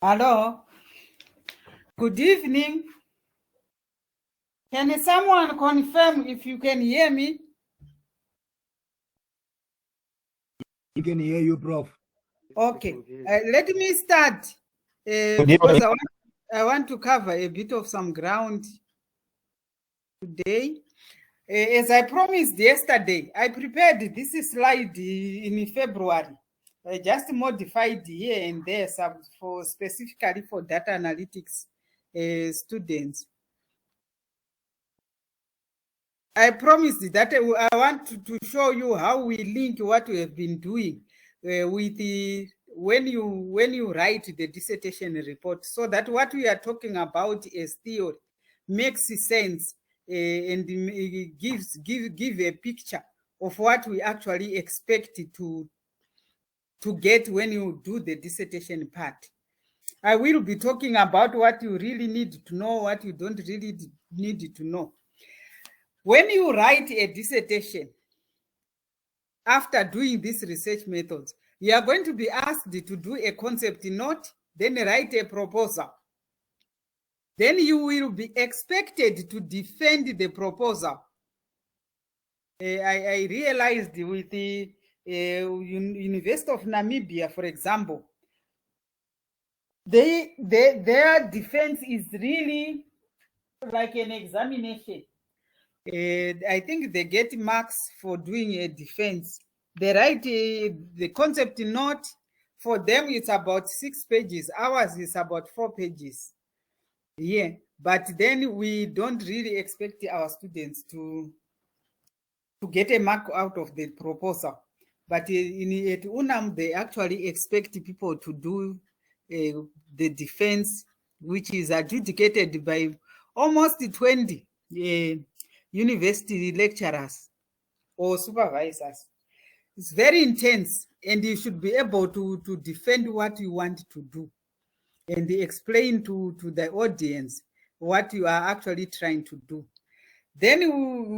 Hello. Good evening. Can someone confirm if you can hear me? We can hear you, Prof. Okay. Let me start because I want to cover a bit of some ground today. As I promised yesterday, I prepared this slide in February. I just modified here and there specifically for data analytics students. I promised that I want to show you how we link what we have been doing with when you write the dissertation report, so that what we are talking about as theory makes sense and give a picture of what we actually expect to get when you do the dissertation part. I will be talking about what you really need to know, what you don't really need to know. When you write a dissertation, after doing these research methods, you are going to be asked to do a concept note, then write a proposal. Then you will be expected to defend the proposal. I realized with the University of Namibia, for example, their defense is really like an examination. I think they get marks for doing a defense. They write the concept note. For them, it's about 6 pages. Ours is about 4 pages. Yeah, but then we don't really expect our students to get a mark out of the proposal. But at UNAM, they actually expect people to do the defense, which is adjudicated by almost 20 university lecturers or supervisors. It's very intense, and you should be able to defend what you want to do and explain to the audience what you are actually trying to do. Then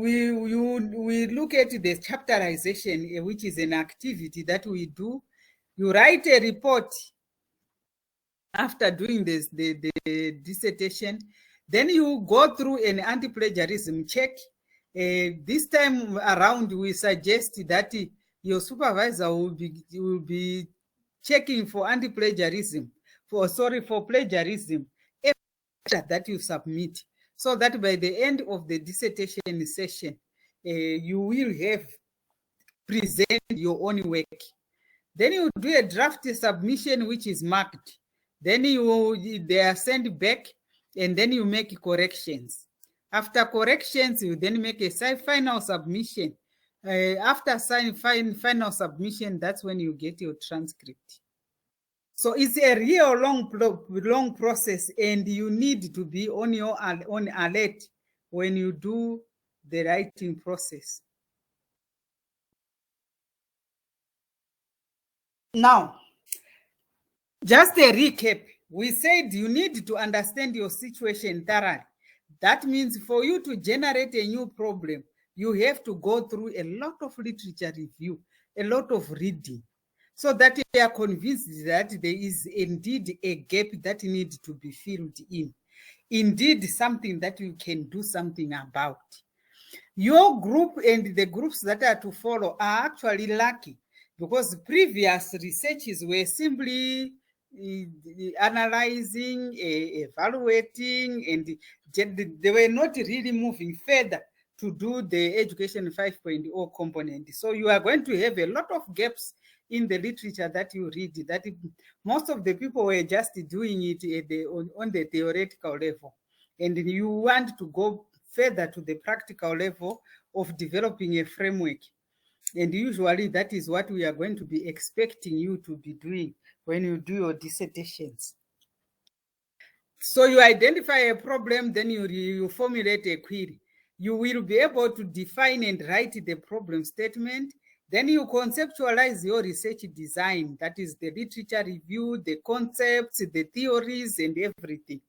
we look at the chapterization, which is an activity that we do. You write a report after doing the dissertation. Then you go through an anti-plagiarism check. This time around, we suggest that your supervisor will be checking for anti-plagiarism, for plagiarism that you submit, so that by the end of the dissertation session, you will have present your own work. Then you do a draft submission, which is marked. Then they are sent back, and then you make corrections. After corrections, you then make a final submission. After final submission, that's when you get your transcript. So it's a real long process, and you need to be on alert when you do the writing process. Now, just a recap. We said you need to understand your situation thoroughly. That means for you to generate a new problem, you have to go through a lot of literature review, a lot of reading, so that you are convinced that there is indeed a gap that needs to be filled in. Indeed, something that you can do something about. Your group and the groups that are to follow are actually lucky, because previous researches were simply analyzing, evaluating, and they were not really moving further to do the Education 5.0 component. So you are going to have a lot of gaps in the literature that you read, that most of the people were just doing it on the theoretical level. And you want to go further to the practical level of developing a framework. And usually that is what we are going to be expecting you to be doing when you do your dissertations. So you identify a problem, then you formulate a query. You will be able to define and write the problem statement. Then you conceptualize your research design, that is the literature review, the concepts, the theories, and everything.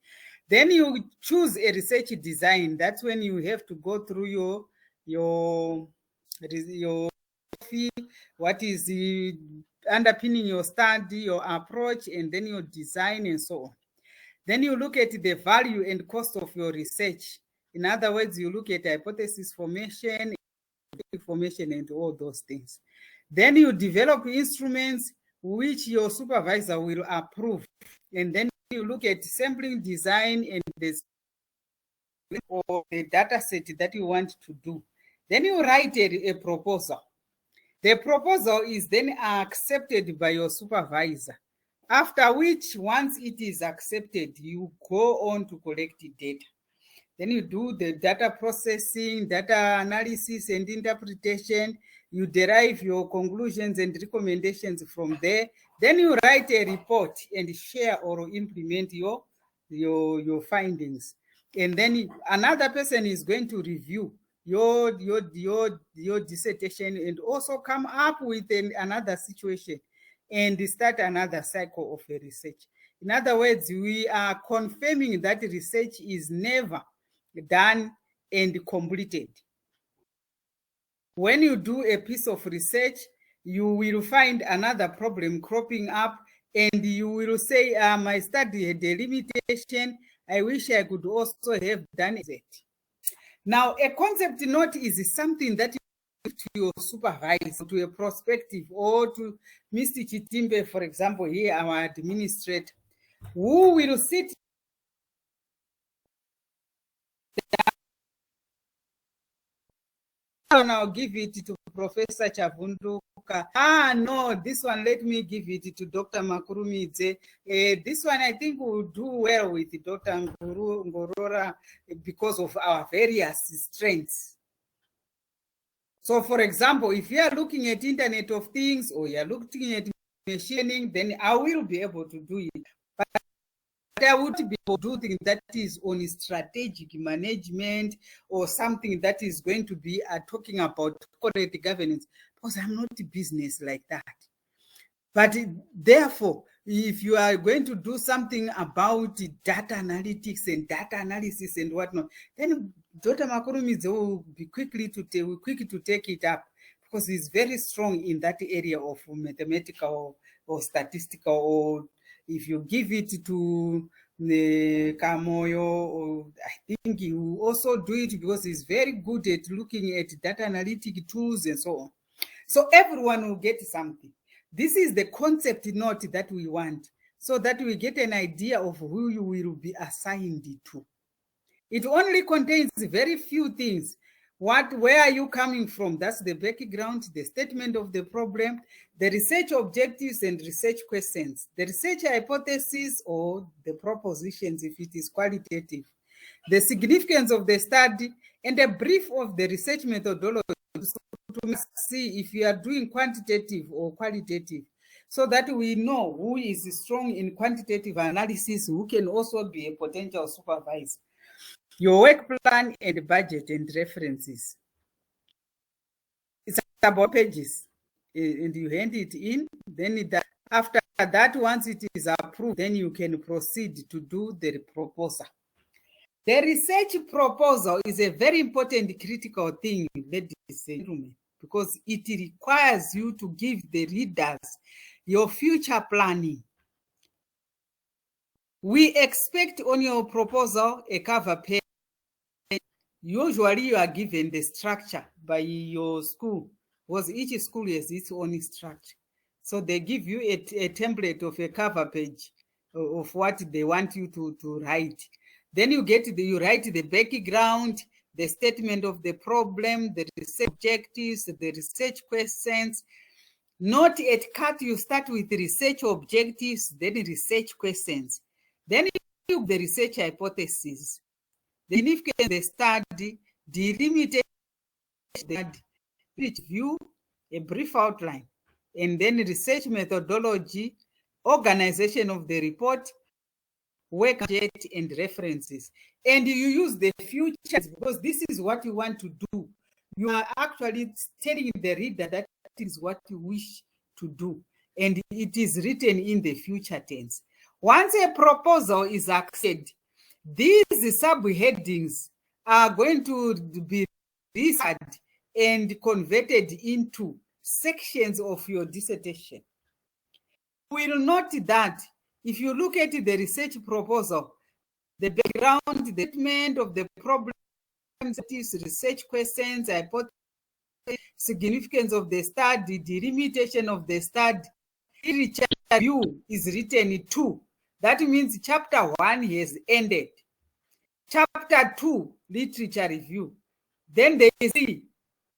Then you choose a research design. That's when you have to go through your what is underpinning your study, your approach, and then your design and so on. Then you look at the value and cost of your research. In other words, you look at hypothesis formation, information, and all those things. Then you develop instruments which your supervisor will approve. And then you look at sampling design and the data set that you want to do. Then you write a proposal. The proposal is then accepted by your supervisor. After which, once it is accepted, you go on to collect the data. Then you do the data processing, data analysis, and interpretation. You derive your conclusions and recommendations from there. Then you write a report and share or implement your findings. And then another person is going to review your dissertation and also come up with another situation and start another cycle of a research. In other words, we are confirming that research is never done and completed. When you do a piece of research, you will find another problem cropping up and you will say, my study had a limitation. I wish I could also have done it. Now, a concept note is something that you give to your supervisor, to a prospective, or to Mr. Chitimbe, for example, here, our administrator, who will sit down. I'll give it to Professor Chavunduka. No, this one, let me give it to Dr. Makurumidze. This one, I think, will do well with Dr. Ngorora because of our various strengths. So, for example, if you are looking at Internet of Things or you are looking at machining, then I will be able to do it. But I would be able to do things that is on strategic management or something that is going to be talking about corporate governance, because I'm not business like that. But therefore, if you are going to do something about data analytics and data analysis and whatnot, then Dr. Makurumidze will be quick to take it up, because he's very strong in that area of mathematical or statistical, or if you give it to the Kamoyo, I think he will also do it because he's very good at looking at data analytic tools and so on. So everyone will get something. This is the concept note that we want, so that we get an idea of who you will be assigned to. It only contains very few things. Where are you coming from? That's the background, the statement of the problem, the research objectives and research questions, the research hypothesis or the propositions if it is qualitative, the significance of the study, and a brief of the research methodology to see if you are doing quantitative or qualitative, so that we know who is strong in quantitative analysis, who can also be a potential supervisor. Your work plan and budget and references. It's about pages, and you hand it in. Then after that, once it is approved, then you can proceed to do the proposal. The research proposal is a very important critical thing, ladies and gentlemen, because it requires you to give the readers your future planning. We expect on your proposal a cover page. Usually you are given the structure by your school, because each school has its own structure. So they give you a template of a cover page of what they want you to write. Then you write the background, the statement of the problem, the research objectives, the research questions. Not at cut, you start with the research objectives, then research questions. Then you the research hypothesis, the significance of the study, delimitation of the study, review, a brief outline, and then research methodology, organization of the report, work budget, and references. And you use the futures, because this is what you want to do. You are actually telling the reader that is what you wish to do, and it is written in the future tense. Once a proposal is accepted, these subheadings are going to be researched and converted into sections of your dissertation. will note that if you look at the research proposal, the background, the treatment of the problem, research questions, hypothesis, significance of the study, delimitation of the study, literature review is written 2. That means chapter 1 has ended. Chapter 2, literature review. Then there is 3,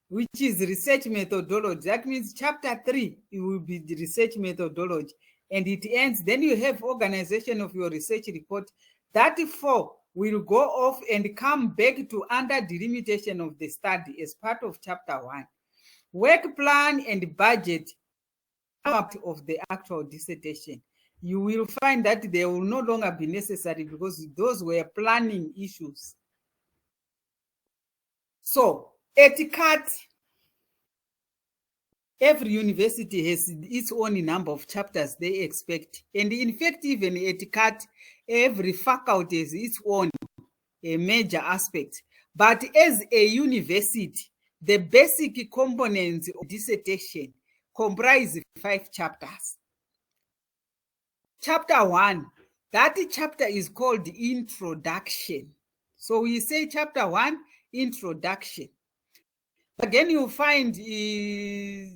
which is research methodology. That means chapter 3, it will be the research methodology. And it ends. Then you have organization of your research report. That 4 will go off and come back to under delimitation of the study as part of chapter 1. Work plan and budget out of the actual dissertation. You will find that they will no longer be necessary because those were planning issues. So, Etiquette, every university has its own number of chapters they expect. And in fact, even Etiquette, every faculty has its own major aspect. But as a university, the basic components of dissertation comprise 5 chapters. Chapter 1, that chapter is called Introduction. So we say chapter 1, Introduction. Again, you find the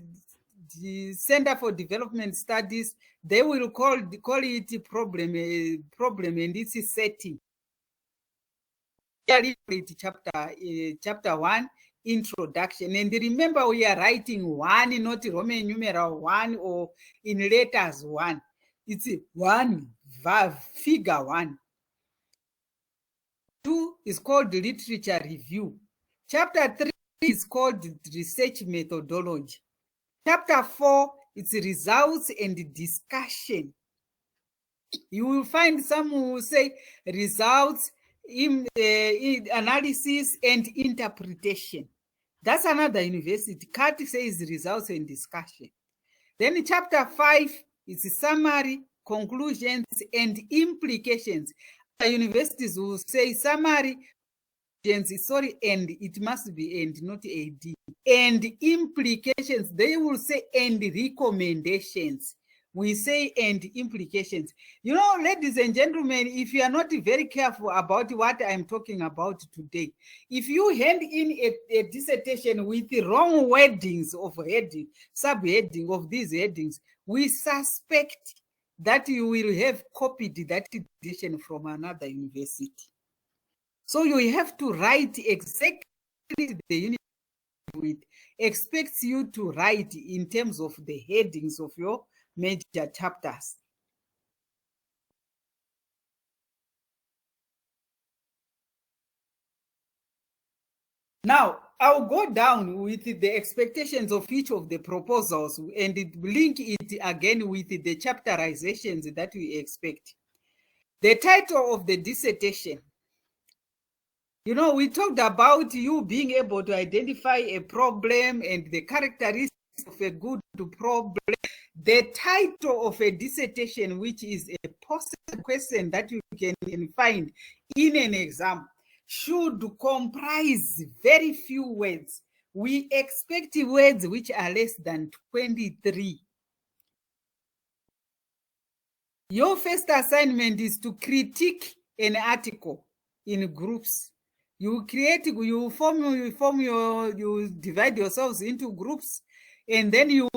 Center for Development Studies, they will call it problem and its setting. Chapter 1, Introduction. And remember, we are writing 1, not Roman numeral 1 or in letters 1. It's 1, figure 1. 2 is called literature review. Chapter 3 is called research methodology. Chapter 4 is results and discussion. You will find some who will say results, in analysis and interpretation. That's another university. Cat says results and discussion. Then chapter 5 is summary, conclusions, and implications. The universities will say summary, and it must be and, not AD. And implications, they will say and recommendations. We say and implications. You know, ladies and gentlemen, if you are not very careful about what I'm talking about today, if you hand in a dissertation with the wrong wordings of heading, subheading of these headings, we suspect that you will have copied that dissertation from another university. So you have to write exactly the university it expects you to write in terms of the headings of your major chapters. Now, I'll go down with the expectations of each of the proposals and link it again with the chapterizations that we expect. The title of the dissertation. You know, we talked about you being able to identify a problem and the characteristics of a good problem. The title of a dissertation, which is a possible question that you can find in an exam, should comprise very few words. We expect words which are less than 23. Your first assignment is to critique an article in groups. You divide yourselves into groups, and then you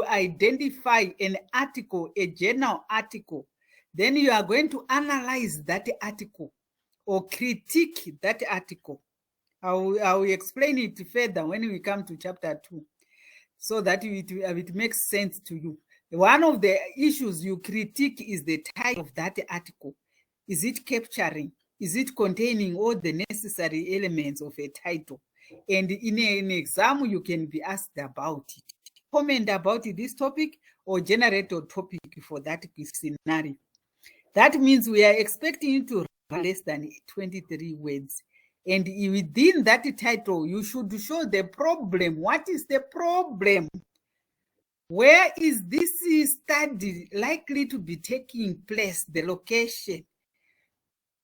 identify an article, a journal article. Then you are going to analyze that article or critique that article. I will explain it further when we come to chapter 2, so that it makes sense to you. One of the issues you critique is the title of that article. Is it capturing? Is it containing all the necessary elements of a title? And in an exam, you can be asked about it. Comment about this topic or generate a topic for that scenario. That means we are expecting you to write less than 23 words. And within that title, you should show the problem. What is the problem? Where is this study likely to be taking place? The location.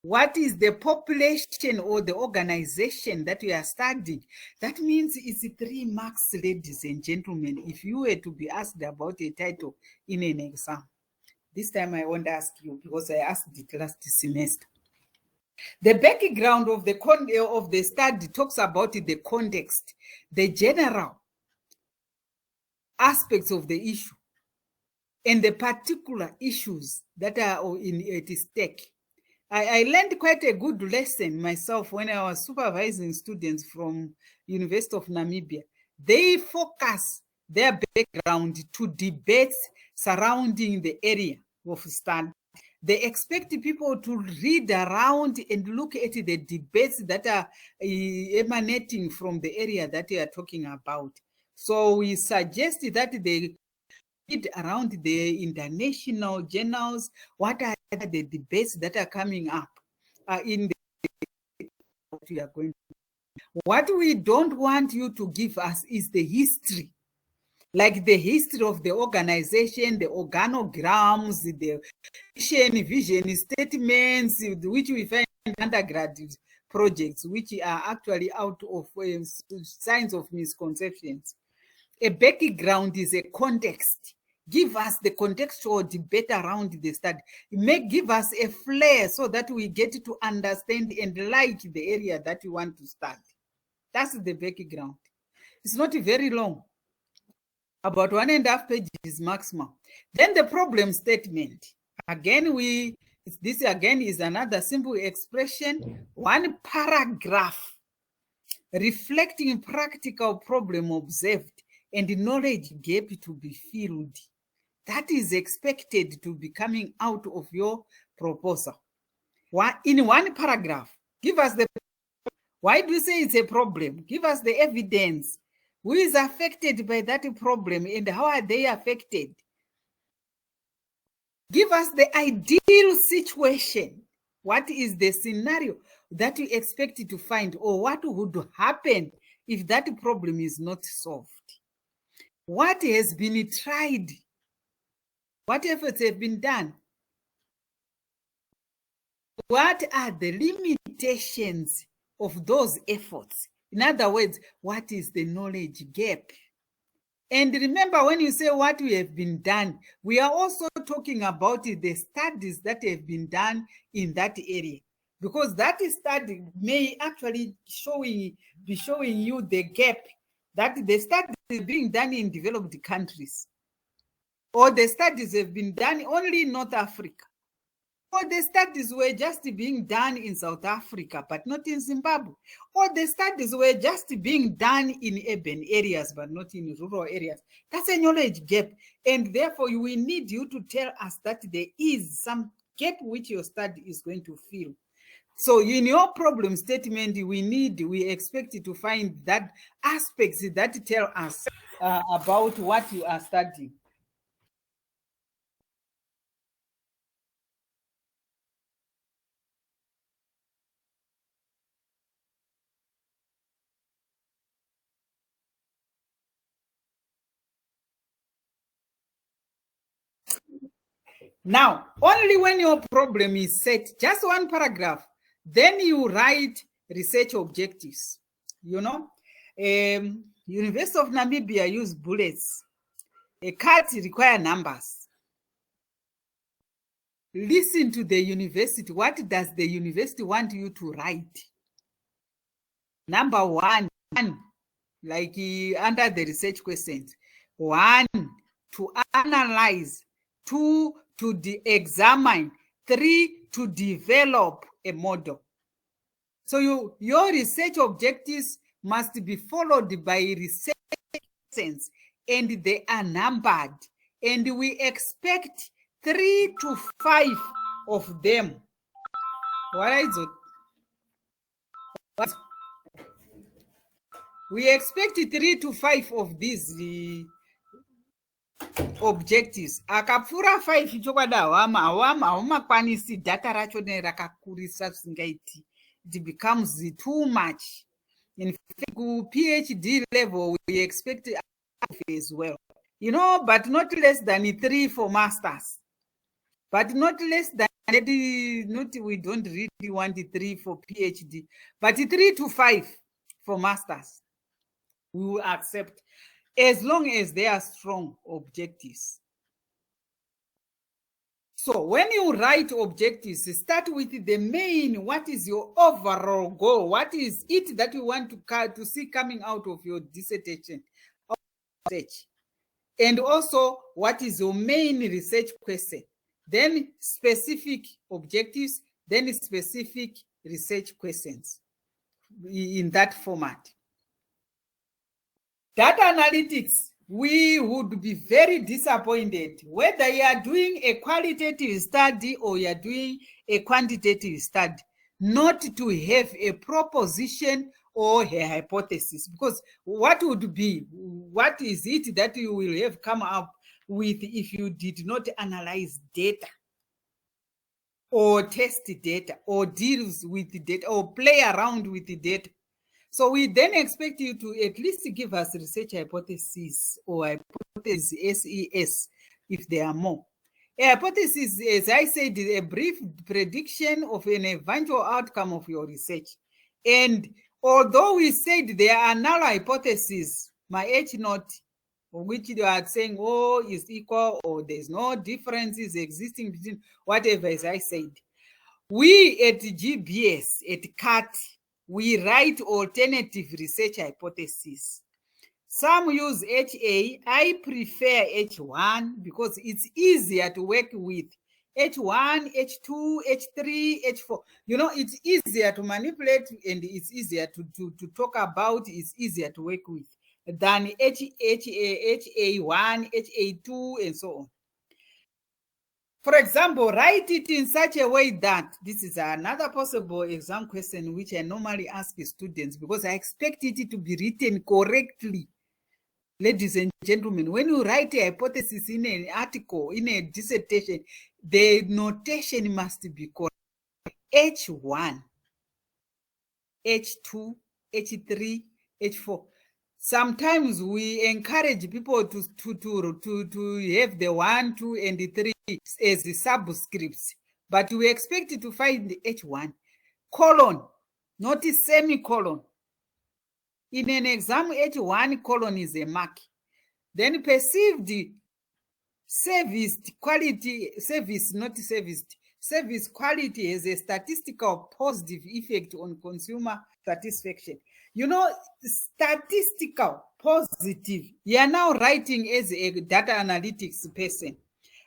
What is the population or the organization that we are studying? That means it's 3 marks, ladies and gentlemen, if you were to be asked about a title in an exam. This time I won't ask you because I asked it last semester. The background of the study talks about the context, the general aspects of the issue, and the particular issues that are at stake. I learned quite a good lesson myself when I was supervising students from University of Namibia. They focus their background to debates surrounding the area of study. They expect people to read around and look at the debates that are emanating from the area that they are talking about. So we suggest that they read around the international journals. What are the debates that are coming up in the what we are going to. What we don't want you to give us is the history, like the history of the organization, the organograms, the vision statements, which we find in undergraduate projects, which are actually out of signs of misconceptions. A background is a context. Give us the contextual debate around the study. It may give us a flair so that we get to understand and like the area that we want to study. That's the background. It's not very long, about 1.5 pages maximum. Then the problem statement. Again, this again is another simple expression, 1 paragraph reflecting practical problem observed and knowledge gap to be filled. That is expected to be coming out of your proposal. In 1 paragraph, give us the, why do you say it's a problem? Give us the evidence. Who is affected by that problem and how are they affected? Give us the ideal situation. What is the scenario that you expect to find, or what would happen if that problem is not solved? What has been tried? What efforts have been done? What are the limitations of those efforts? In other words, what is the knowledge gap? And remember, when you say what we have been done, we are also talking about the studies that have been done in that area. Because that study may actually be showing you the gap that the studies are being done in developed countries. Or the studies have been done only in North Africa. Or the studies were just being done in South Africa, but not in Zimbabwe. Or the studies were just being done in urban areas, but not in rural areas. That's a knowledge gap. And therefore, we need you to tell us that there is some gap which your study is going to fill. So in your problem statement, we expect you to find that aspects that tell us about what you are studying. Now, only when your problem is set, just 1 paragraph, then you write research objectives. You know, University of Namibia use bullets. A cards require numbers. Listen to the university. What does the university want you to write? Number 1, like under the research questions. 1, to analyze. 2, to examine. 3, to develop a model. So your research objectives must be followed by research questions, and they are numbered. And we expect 3 to 5 of them. What is it? We expect 3 to 5 of these objectives. Akapfura 5 chokwadi haumakwanisi data racho nerakakurisa zvisingaiti. It becomes too much. In fact, PhD level, we expect as well. You know, but not less than 3 for masters. But not less than we don't really want 3 for PhD, but 3 to 5 for masters, we will accept as long as they are strong objectives. So when you write objectives, start with the main. What is your overall goal? What is it that you want to see coming out of your dissertation? And also, what is your main research question? Then specific objectives, then specific research questions in that format. Data analytics, we would be very disappointed whether you are doing a qualitative study or you are doing a quantitative study, not to have a proposition or a hypothesis, because what is it that you will have come up with if you did not analyze data or test data or deals with data or play around with the data? So we then expect you to at least give us research hypotheses or hypothesis SES if there are more. A hypothesis, as I said, is a brief prediction of an eventual outcome of your research. And although we said there are null hypotheses, my H note, which they are saying, oh, is equal or there's no differences existing between whatever, as I said. We at GBS, at CAT, we write alternative research hypotheses. Some use HA. I prefer H1 because it's easier to work with. H1, H2, H3, H4. You know, it's easier to manipulate and it's easier to talk about, it's easier to work with than HA1, HA2, and so on. For example, write it in such a way that, this is another possible exam question which I normally ask students because I expect it to be written correctly. Ladies and gentlemen, when you write a hypothesis in an article, in a dissertation, the notation must be correct. H1, H2, H3, H4. Sometimes we encourage people to have the 1, 2, and 3 as the subscripts, but we expect to find the H1, colon, not a semicolon. In an exam, H1 colon is a mark. Then perceived service quality has a statistical positive effect on consumer satisfaction. You know, statistical positive. You are now writing as a data analytics person.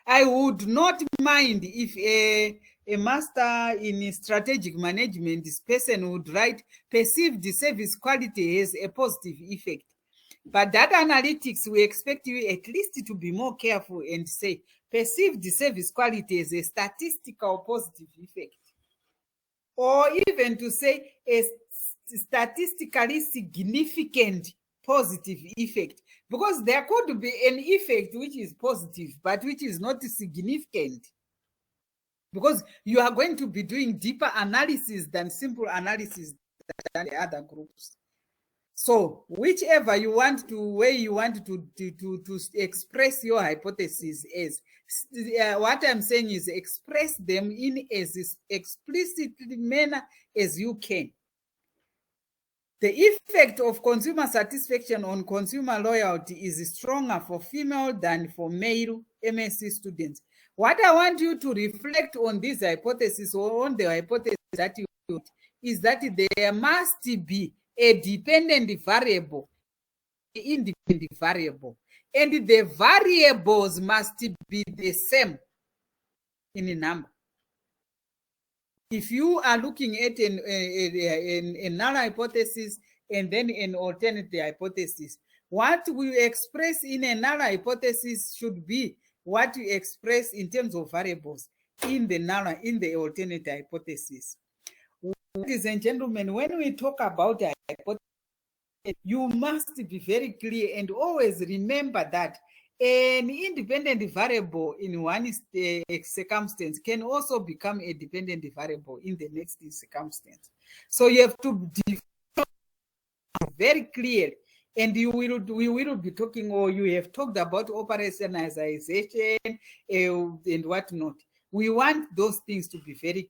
I would not mind if a master in strategic management, this person would write perceived service quality has a positive effect. But data analytics, we expect you at least to be more careful and say perceived service quality has a statistical positive effect. Or even to say a statistically significant positive effect, because there could be an effect which is positive but which is not significant, because you are going to be doing deeper analysis than simple analysis than the other groups. So whichever you want to, way you want to express your hypothesis as, what I'm saying is express them in as explicit manner as you can. The effect of consumer satisfaction on consumer loyalty is stronger for female than for male MSc students. What I want you to reflect on this hypothesis, or on the hypothesis that you put, is that there must be a dependent variable, independent variable, and the variables must be the same in a number. If you are looking at a null hypothesis and then an alternate hypothesis, what we express in a null hypothesis should be what you express in terms of variables in the alternate hypothesis. Ladies and gentlemen, when we talk about a hypothesis, you must be very clear and always remember that an independent variable in one circumstance can also become a dependent variable in the next circumstance. So you have to be very clear, and we will be talking, or you have talked about operationalization and whatnot. We want those things to be very.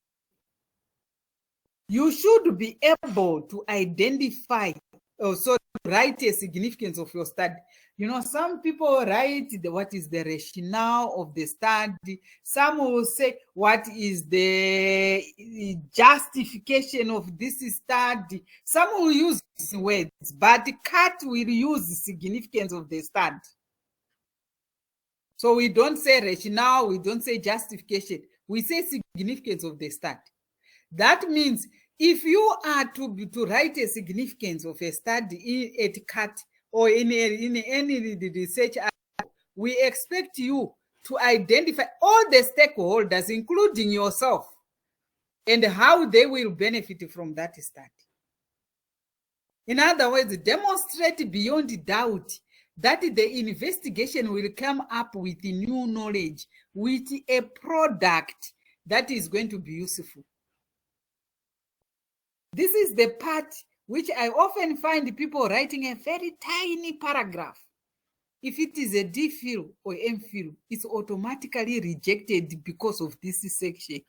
You should be able to identify, so write a significance of your study. You know, some people write what is the rationale of the study. Some will say what is the justification of this study. Some will use words, but Cat will use significance of the study. So we don't say rationale, we don't say justification. We say significance of the study. That means if you are to write a significance of a study in Etiquette or in any research, we expect you to identify all the stakeholders, including yourself, and how they will benefit from that study. In other words, demonstrate beyond doubt that the investigation will come up with new knowledge, with a product that is going to be useful. This is the part which I often find people writing a very tiny paragraph. If it is a DPhil or MPhil, it's automatically rejected because of this section.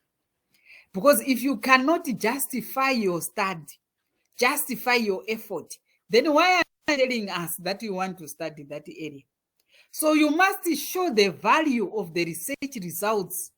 Because if you cannot justify your study, justify your effort, then why are you telling us that you want to study that area? So you must show the value of the research results.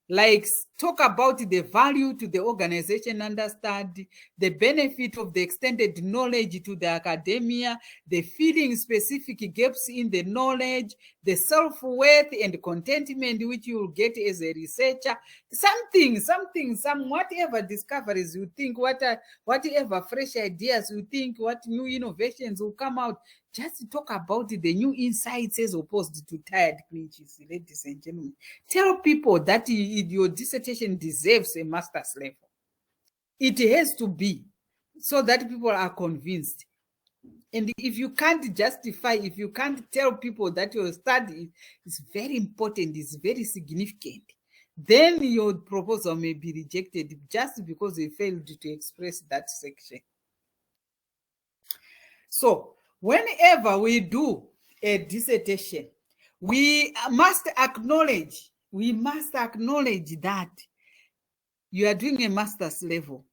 Like talk about the value to the organization under study, the benefit of the extended knowledge to the academia, the filling specific gaps in the knowledge, the self-worth and contentment which you will get as a researcher, some whatever discoveries you think, whatever fresh ideas you think, what new innovations will come out. Just talk about the new insights as opposed to tired clinches, ladies and gentlemen. Tell people that your dissertation deserves a master's level. It has to be, so that people are convinced. And if you can't justify, if you can't tell people that your study is very important, is very significant, then your proposal may be rejected just because they failed to express that section. So, whenever we do a dissertation, we must acknowledge that you are doing a master's level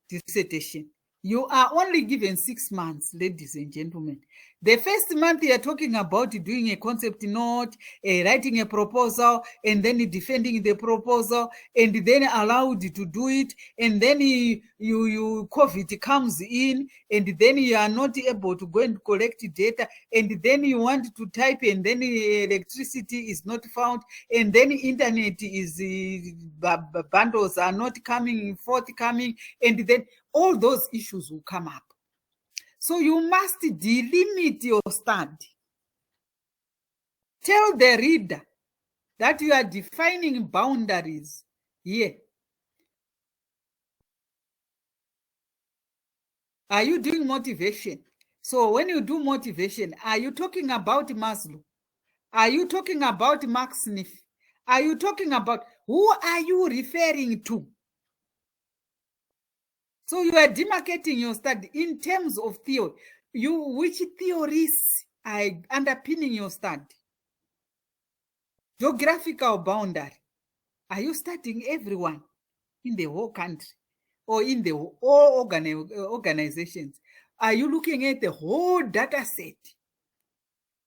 dissertation. You are only given 6 months, ladies and gentlemen. The first month you are talking about doing a concept note, writing a proposal, and then defending the proposal, and then allowed to do it, and then COVID comes in, and then you are not able to go and collect data, and then you want to type, and then electricity is not found, and then internet is bundles are not forthcoming, and then all those issues will come up. So you must delimit your study. Tell the reader that you are defining boundaries here. Are you doing motivation? So when you do motivation, are you talking about Maslow? Are you talking about Max Sniff? Are you talking about, who are you referring to? So you are demarcating your study in terms of theory. Which theories are underpinning your study? Geographical boundary. Are you studying everyone in the whole country or in the all organizations? Are you looking at the whole data set?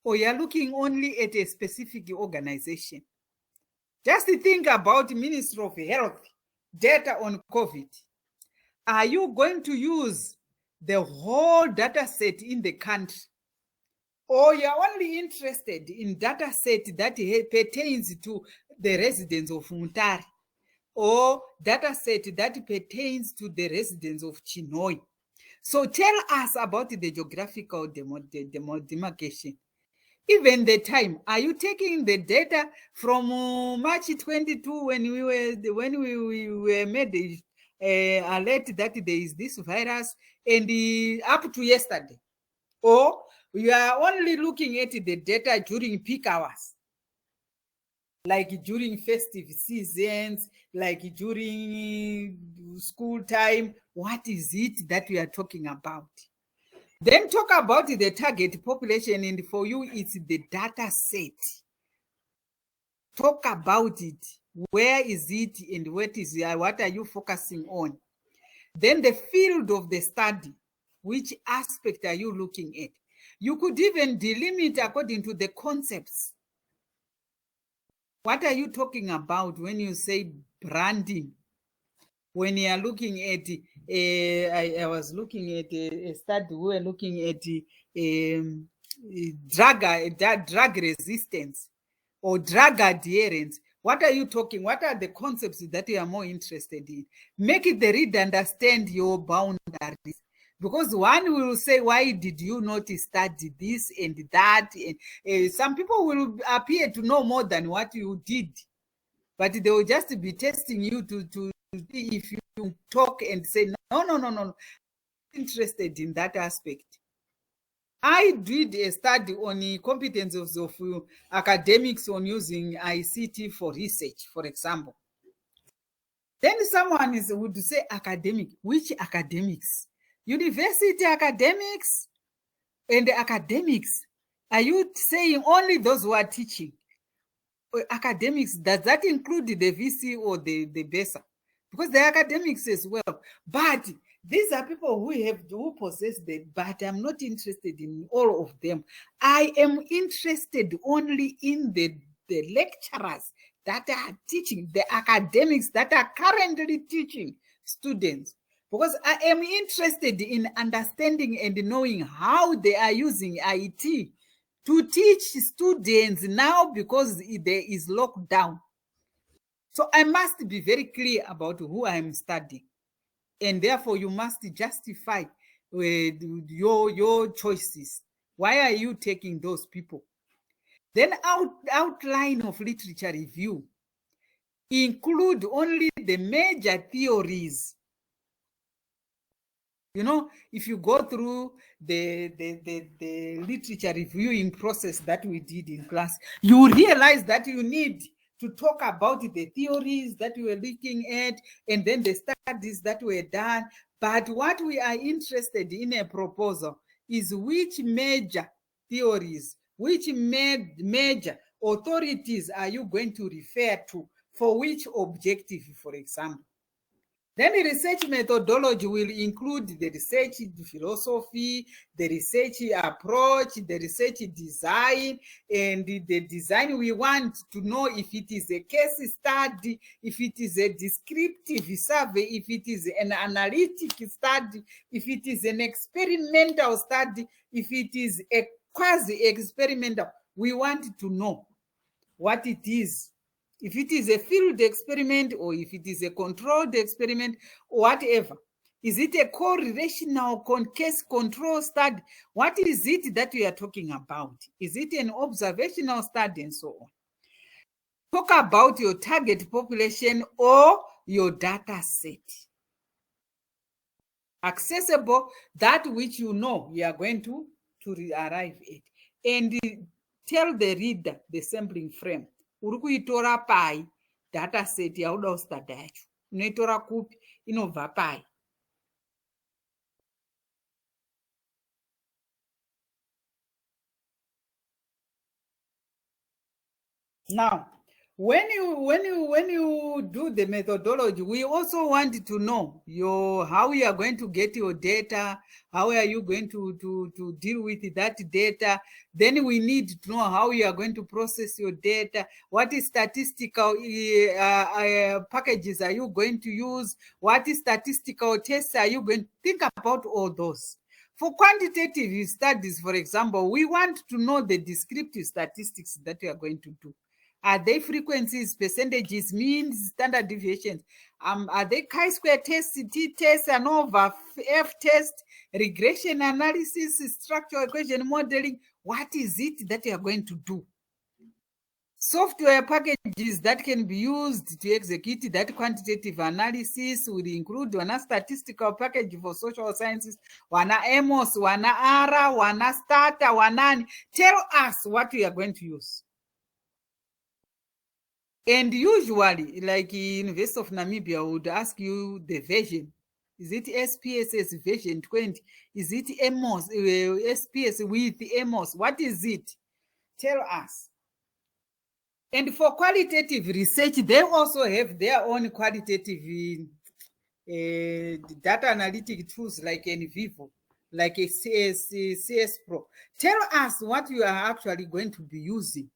Or you are looking only at a specific organization? Just think about Ministry of Health data on COVID. Are you going to use the whole data set in the country? Or you're only interested in data set that pertains to the residents of Mutare, or data set that pertains to the residents of Chinhoyi? So tell us about the geographical demarcation. Even the time, are you taking the data from March 22 when we were made alert that there is this virus, and up to yesterday? Or you are only looking at the data during peak hours, like during festive seasons, like during school time? What is it that we are talking about? Then talk about the target population, and for you, it's the data set. Talk about it. Where is it and what are you focusing on? Then the field of the study, which aspect are you looking at? You could even delimit according to the concepts. What are you talking about when you say branding? When you are looking at, I was looking at a study, we were looking at drug resistance or drug adherence. What are you talking? What are the concepts that you are more interested in? Make it the reader understand your boundaries. Because one will say, why did you not study this and that? And some people will appear to know more than what you did, but they will just be testing you to see if you talk and say, no, I'm interested in that aspect. I did a study on the competences of academics on using ICT for research, for example. Then someone would say academic. Which academics? University academics and academics. Are you saying only those who are teaching? Academics, does that include the VC or the BESA? Because the academics as well. But these are people who possess that, but I'm not interested in all of them. I am interested only in the lecturers that are teaching, the academics that are currently teaching students. Because I am interested in understanding and knowing how they are using IT to teach students now, because there is lockdown. So I must be very clear about who I am studying. And therefore, you must justify your choices. Why are you taking those people? Then outline of literature review. Include only the major theories. You know, if you go through the literature reviewing process that we did in class, you realize that you need to talk about the theories that we were looking at and then the studies that were done. But what we are interested in a proposal is which major theories, which major authorities are you going to refer to for which objective, for example. Then the research methodology will include the research philosophy, the research approach, the research design, and the design we want to know if it is a case study, if it is a descriptive survey, if it is an analytic study, if it is an experimental study, if it is a quasi-experimental. We want to know what it is. If it is a field experiment or if it is a controlled experiment, whatever. Is it a correlational case control study? What is it that we are talking about? Is it an observational study and so on? Talk about your target population or your data set. Accessible, that which you know you are going to arrive at. And tell the reader the sampling frame. Urikuitora pai data set yauda kustada yacho. Unoitora kupi, inobva pai. Now, when you do the methodology, we also want to know how you are going to get your data, how are you going to deal with that data. Then we need to know how you are going to process your data, what is statistical packages are you going to use, what is statistical tests are you going to think about all those. For quantitative studies, for example, we want to know the descriptive statistics that we are going to do. Are they frequencies, percentages, means, standard deviations? Are they chi-square tests, t-tests, ANOVA, f-test, regression analysis, structural equation modeling? What is it that you are going to do? Software packages that can be used to execute that quantitative analysis will include one statistical package for social sciences, one AMOS, one ARA, one STATA, one AN. Tell us what we are going to use. And usually, like University of Namibia would ask you the version. Is it SPSS version 20? Is it AMOS, SPS with AMOS? What is it? Tell us. And for qualitative research, they also have their own qualitative data analytic tools like NVivo, like a CS Pro. Tell us what you are actually going to be using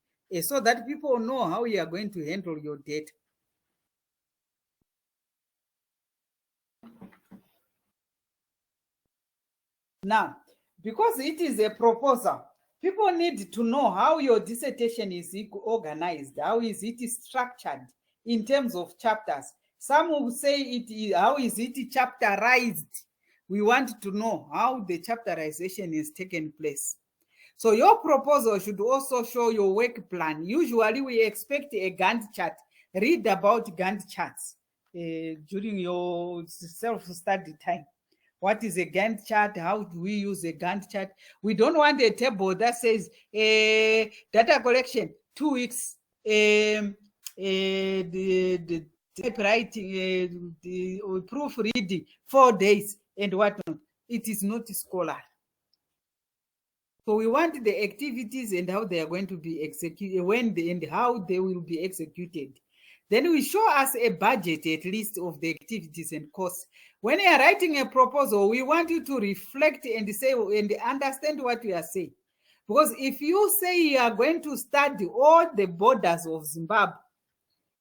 so that people know how you are going to handle your data. Now, because it is a proposal, people need to know how your dissertation is organized, how is it structured in terms of chapters. Some will say how is it chapterized? We want to know how the chapterization is taken place. So your proposal should also show your work plan. Usually we expect a Gantt chart. Read about Gantt charts during your self-study time. What is a Gantt chart? How do we use a Gantt chart? We don't want a table that says data collection, 2 weeks, the typewriting, the proofreading, 4 days, and whatnot. It is not scholar. So we want the activities and how they are going to be executed, and how they will be executed. Then we show us a budget, at least, of the activities and costs. When you are writing a proposal, we want you to reflect and say and understand what you are saying. Because if you say you are going to study all the borders of Zimbabwe,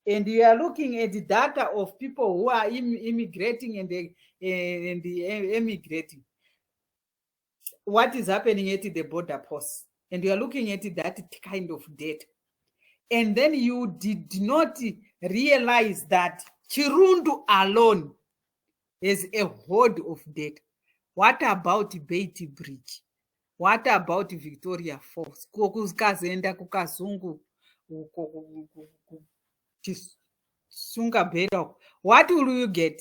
and you are looking at the data of people who are immigrating and emigrating, what is happening at the border posts, and you are looking at that kind of data, and then you did not realize that Chirundu alone is a hoard of data. What about Beatty Bridge? What about Victoria Falls? Kukazenda kukazungu Sungabera. What will you get?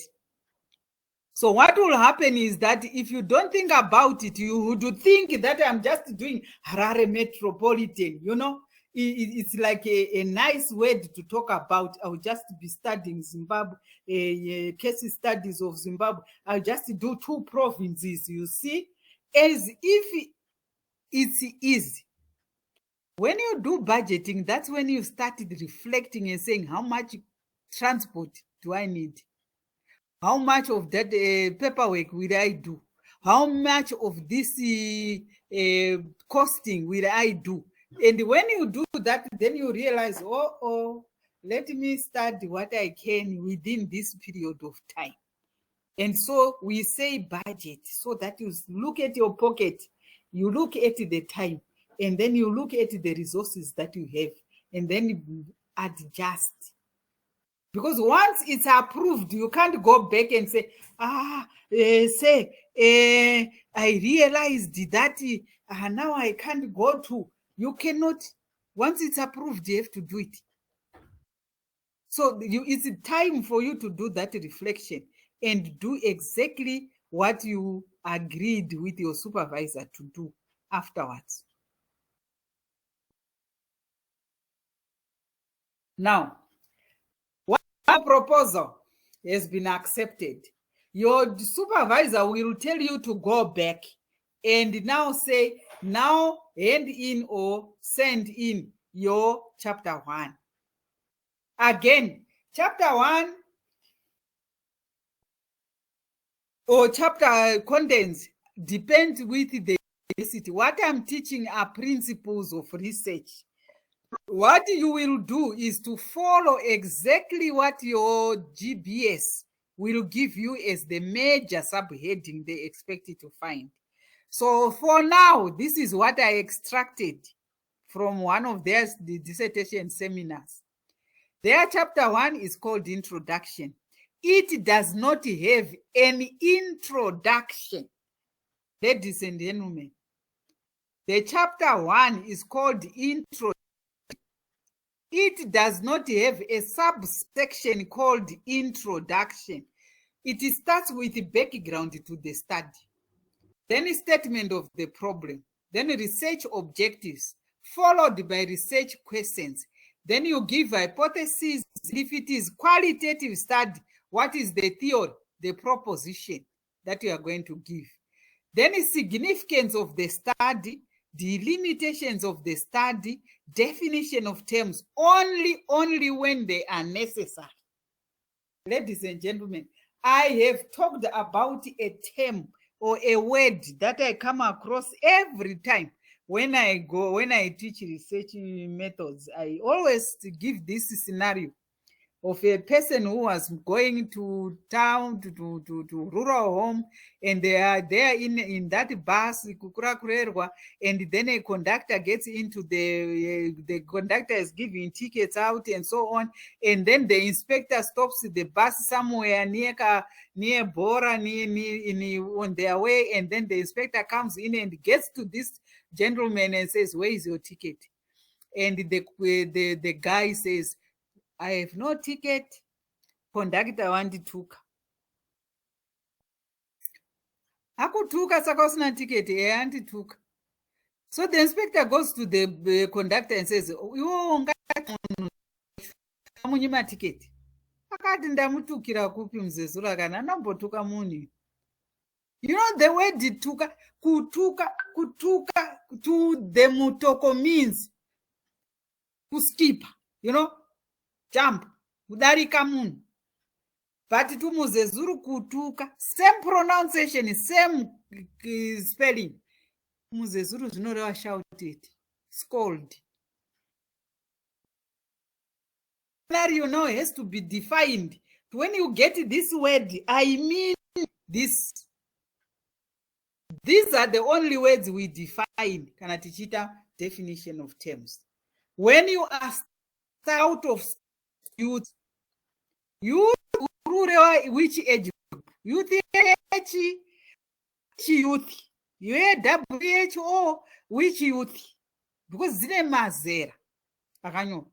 So what will happen is that if you don't think about it, you would think that I'm just doing Harare Metropolitan, you know. It's like a nice word to talk about. I'll just be studying Zimbabwe, case studies of Zimbabwe. I'll just do 2 provinces, you see, as if it's easy. When you do budgeting, that's when you started reflecting and saying, how much transport do I need? How much of that paperwork will I do? How much of this costing will I do? And when you do that, then you realize, let me study what I can within this period of time. And so we say budget, so that you look at your pocket, you look at the time, and then you look at the resources that you have, and then you adjust. Because once it's approved, you can't go back and say, I realized that now I can't go to. You cannot. Once it's approved, you have to do it. So it's time for you to do that reflection and do exactly what you agreed with your supervisor to do afterwards. Now, one proposal has been accepted. Your supervisor will tell you to go back and now say, now hand in or send in your chapter 1. Again, chapter 1 or chapter contents depends with the university. What I'm teaching are principles of research. What you will do is to follow exactly what your GBS will give you as the major subheading they expect you to find. So for now, this is what I extracted from one of their dissertation seminars. Their chapter 1 is called Introduction. It does not have any introduction. Ladies and gentlemen, the chapter 1 is called Introduction. It does not have a subsection called Introduction. It starts with the background to the study, then a statement of the problem, then research objectives, followed by research questions. Then you give hypotheses. If it is qualitative study, what is the theory, the proposition that you are going to give? Then the significance of the study, delimitations of the study, definition of terms, only when they are necessary. Ladies and gentlemen, I have talked about a term or a word that I come across every time when I teach research methods. I always give this scenario of a person who was going to town, to rural home, and they are there in that bus, and then a conductor gets into the conductor is giving tickets out and so on, and then the inspector stops the bus somewhere near Bora, on their way, and then the inspector comes in and gets to this gentleman and says, "Where is your ticket?" And the guy says, "I have no ticket. Conductor wandituka." Akutuka saka usina ticket, andituka. So the inspector goes to the conductor and says, "You munyima ticket." Akati ndamutukira kupi mzezura kana nambotuka muni. You know the word tuka, kutuka to the mutoko means to skip, you know, jump, kudarika munhu. But to muzezuru kutuka, same pronunciation, same spelling. Muzezuru zvinoreva shouted, scold. Scenario now has to be defined. When you get this word, I mean this. These are the only words we define. Kana tichita definition of terms. When you are out of youth, which age group? Youth, WHO, which youth? Because zine mazera. Akanyo.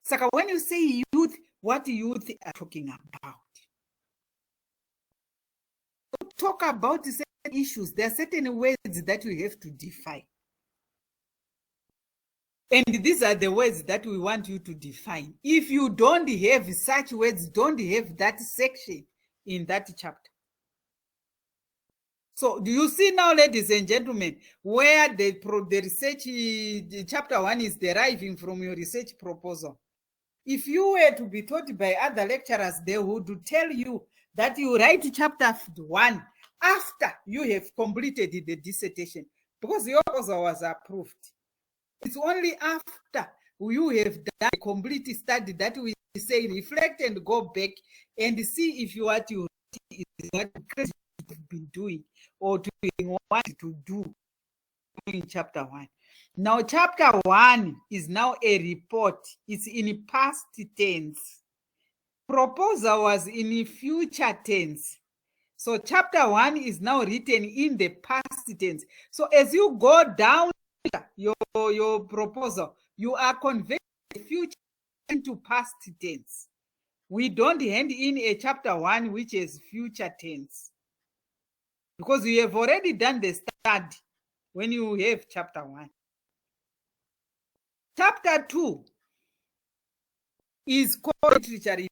Saka when you say youth, what youth are talking about? To talk about certain issues, there are certain words that we have to define. And these are the words that we want you to define. If you don't have such words, don't have that section in that chapter. So do you see now, ladies and gentlemen, where the research chapter 1 is deriving from your research proposal? If you were to be taught by other lecturers, they would tell you that you write chapter 1 after you have completed the dissertation, because your proposal was approved. It's only after you have done a complete study that we say reflect and go back and see if what you is what you've been doing or doing what to do in chapter 1. Now, chapter 1 is now a report. It's in past tense. Proposal was in future tense. So chapter 1 is now written in the past tense. So as you go down your proposal, you are converting the future into past tense. We don't hand in a chapter 1 which is future tense, because you have already done the study when you have chapter 1. Chapter 2 is called literature review.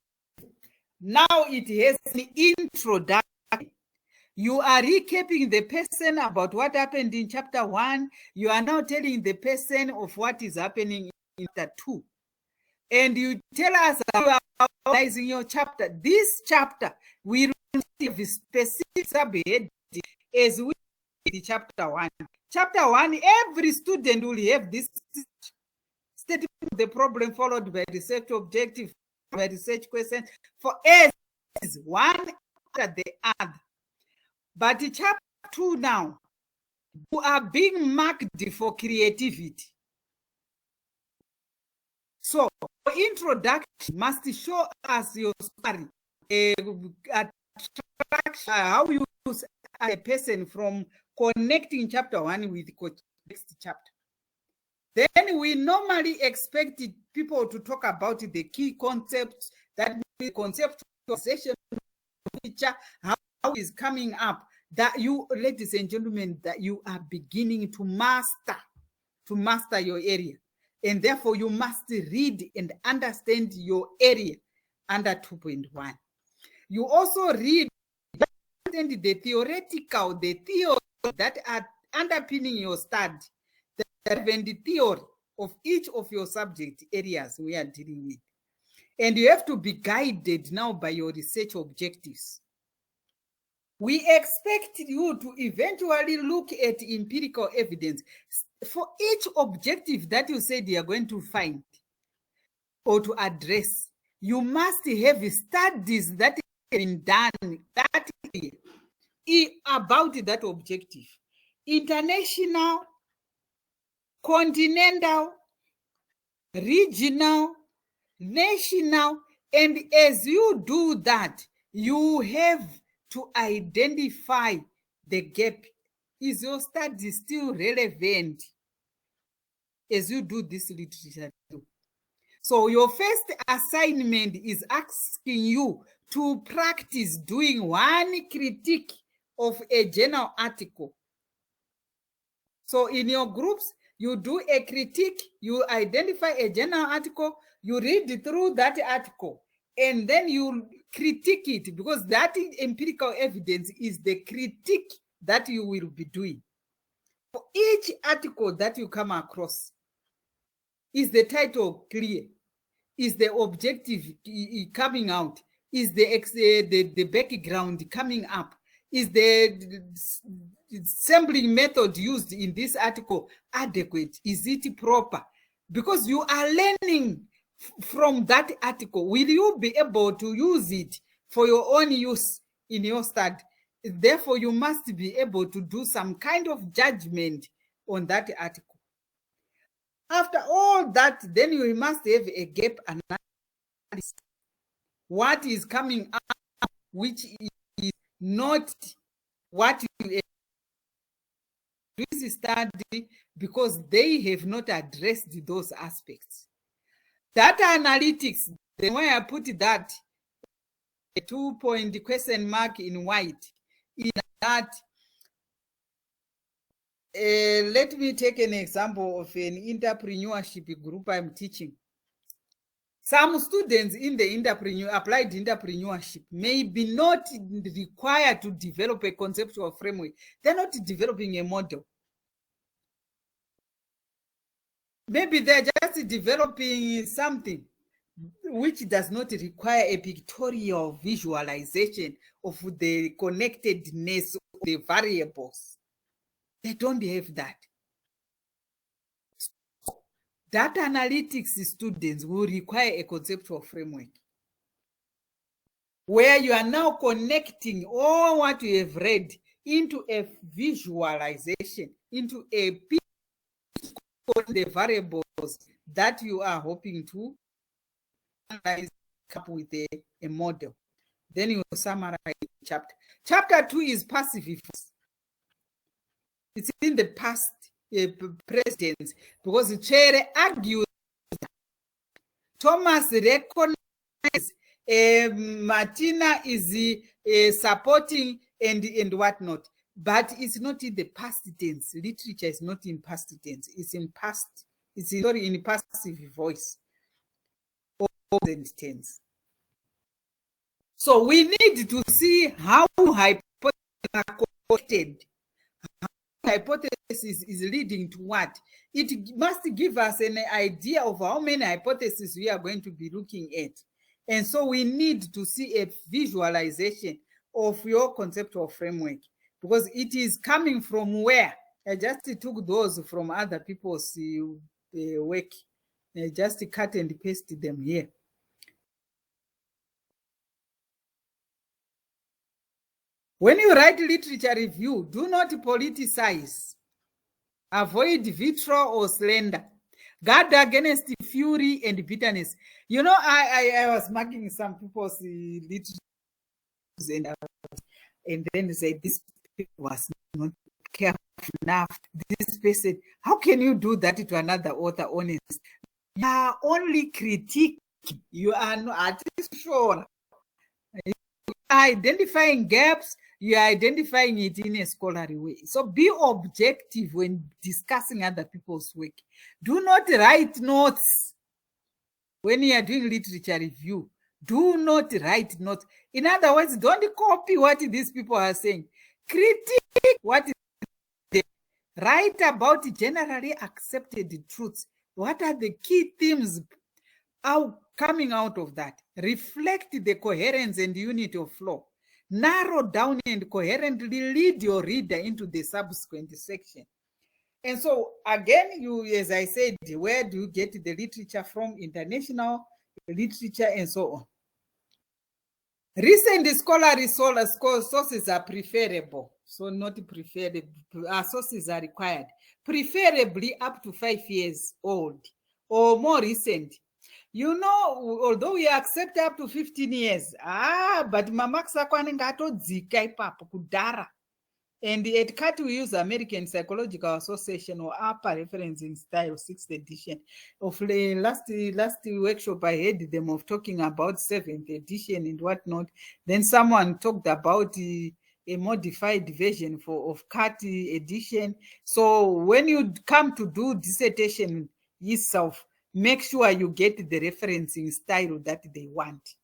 Now it has an introduction. You are recapping the person about what happened in chapter 1. You are now telling the person of what is happening in chapter 2. And you tell us how you are analyzing your chapter. This chapter, we receive a specific subhead as we did chapter 1. Chapter 1, every student will have this statement of the problem followed by research objective, by research questions, for as one after the other. But chapter 2 now, you are being marked for creativity. So, introduction must show us your story, how you use a person from connecting chapter 1 with the next chapter. Then we normally expect people to talk about the key concepts, that the conceptualization feature, how is coming up, that you, ladies and gentlemen, that you are beginning to master your area. And therefore you must read and understand your area under 2.1. You also read the theoretical, the theory that are underpinning your study. relevant theory of each of your subject areas we are dealing with. And you have to be guided now by your research objectives. We expect you to eventually look at empirical evidence for each objective that you said you are going to find or to address. You must have studies that have been done that about that objective. International, continental, regional, national, and as you do that, you have to identify the gap. Is your study still relevant as you do this literature? So your first assignment is asking you to practice doing one critique of a journal article. So in your groups, you do a critique, you identify a journal article, you read through that article, and then you critique it, because that empirical evidence is the critique that you will be doing. For each article that you come across, is the title clear? Is the objective coming out? Is the background coming up? Is the sampling method used in this article adequate? Is it proper? Because you are learning from that article. Will you be able to use it for your own use in your study? Therefore, you must be able to do some kind of judgment on that article. After all that, then you must have a gap analysis. What is coming up, which is not what you study, because they have not addressed those aspects. Data analytics, the way I put that, a 2-point question mark in white, is that let me take an example of an entrepreneurship group I'm teaching. Some students in the applied entrepreneurship may be not required to develop a conceptual framework. They're not developing a model. Maybe they're just developing something which does not require a pictorial visualization of the connectedness of the variables. They don't have that. Data analytics students will require a conceptual framework where you are now connecting all what you have read into a visualization, into a picture of the variables that you are hoping to analyze up with a model. Then you summarize the chapter. Chapter 2 is passive voice. It's in the past presence, because Tsvere argues Thomas recognizes Martina is supporting and whatnot, but it's not in the past tense. Literature is not in past tense. It's in past. It's in passive voice or present tense. So we need to see how hypotheses are connected. Hypothesis is leading to what? It must give us an idea of how many hypotheses we are going to be looking at. And so we need to see a visualization of your conceptual framework, because it is coming from where? I just took those from other people's work. I just cut and paste them here. When you write literature review, do not politicize. Avoid vitriol or slander. Guard against fury and bitterness. You know, I was marking some people's literature and then say this was not careful enough. This person, how can you do that to another author? Honest, you are only critiquing. You are not sure. Identifying gaps, you are identifying it in a scholarly way. So be objective when discussing other people's work. Do not write notes when you are doing literature review. Do not write notes. In other words, don't copy what these people are saying. Critique what is there. Write about generally accepted truths. What are the key themes coming out of that? Reflect the coherence and unity of flow. Narrow down and coherently lead your reader into the subsequent section. And so again, as I said, where do you get the literature from? International literature and so on. Recent scholarly sources are preferable. So not preferable, sources are required. Preferably up to 5 years old or more recent. You know, although we accept up to 15 years, but mamarks ako anenge atodzika ipapo kudhara. And the Etiquette we use American Psychological Association or upper referencing style, 6th edition. Of the last workshop, I heard them of talking about 7th edition and whatnot. Then someone talked about a modified version of CAT edition. So when you come to do dissertation yourself, make sure you get the referencing style that they want.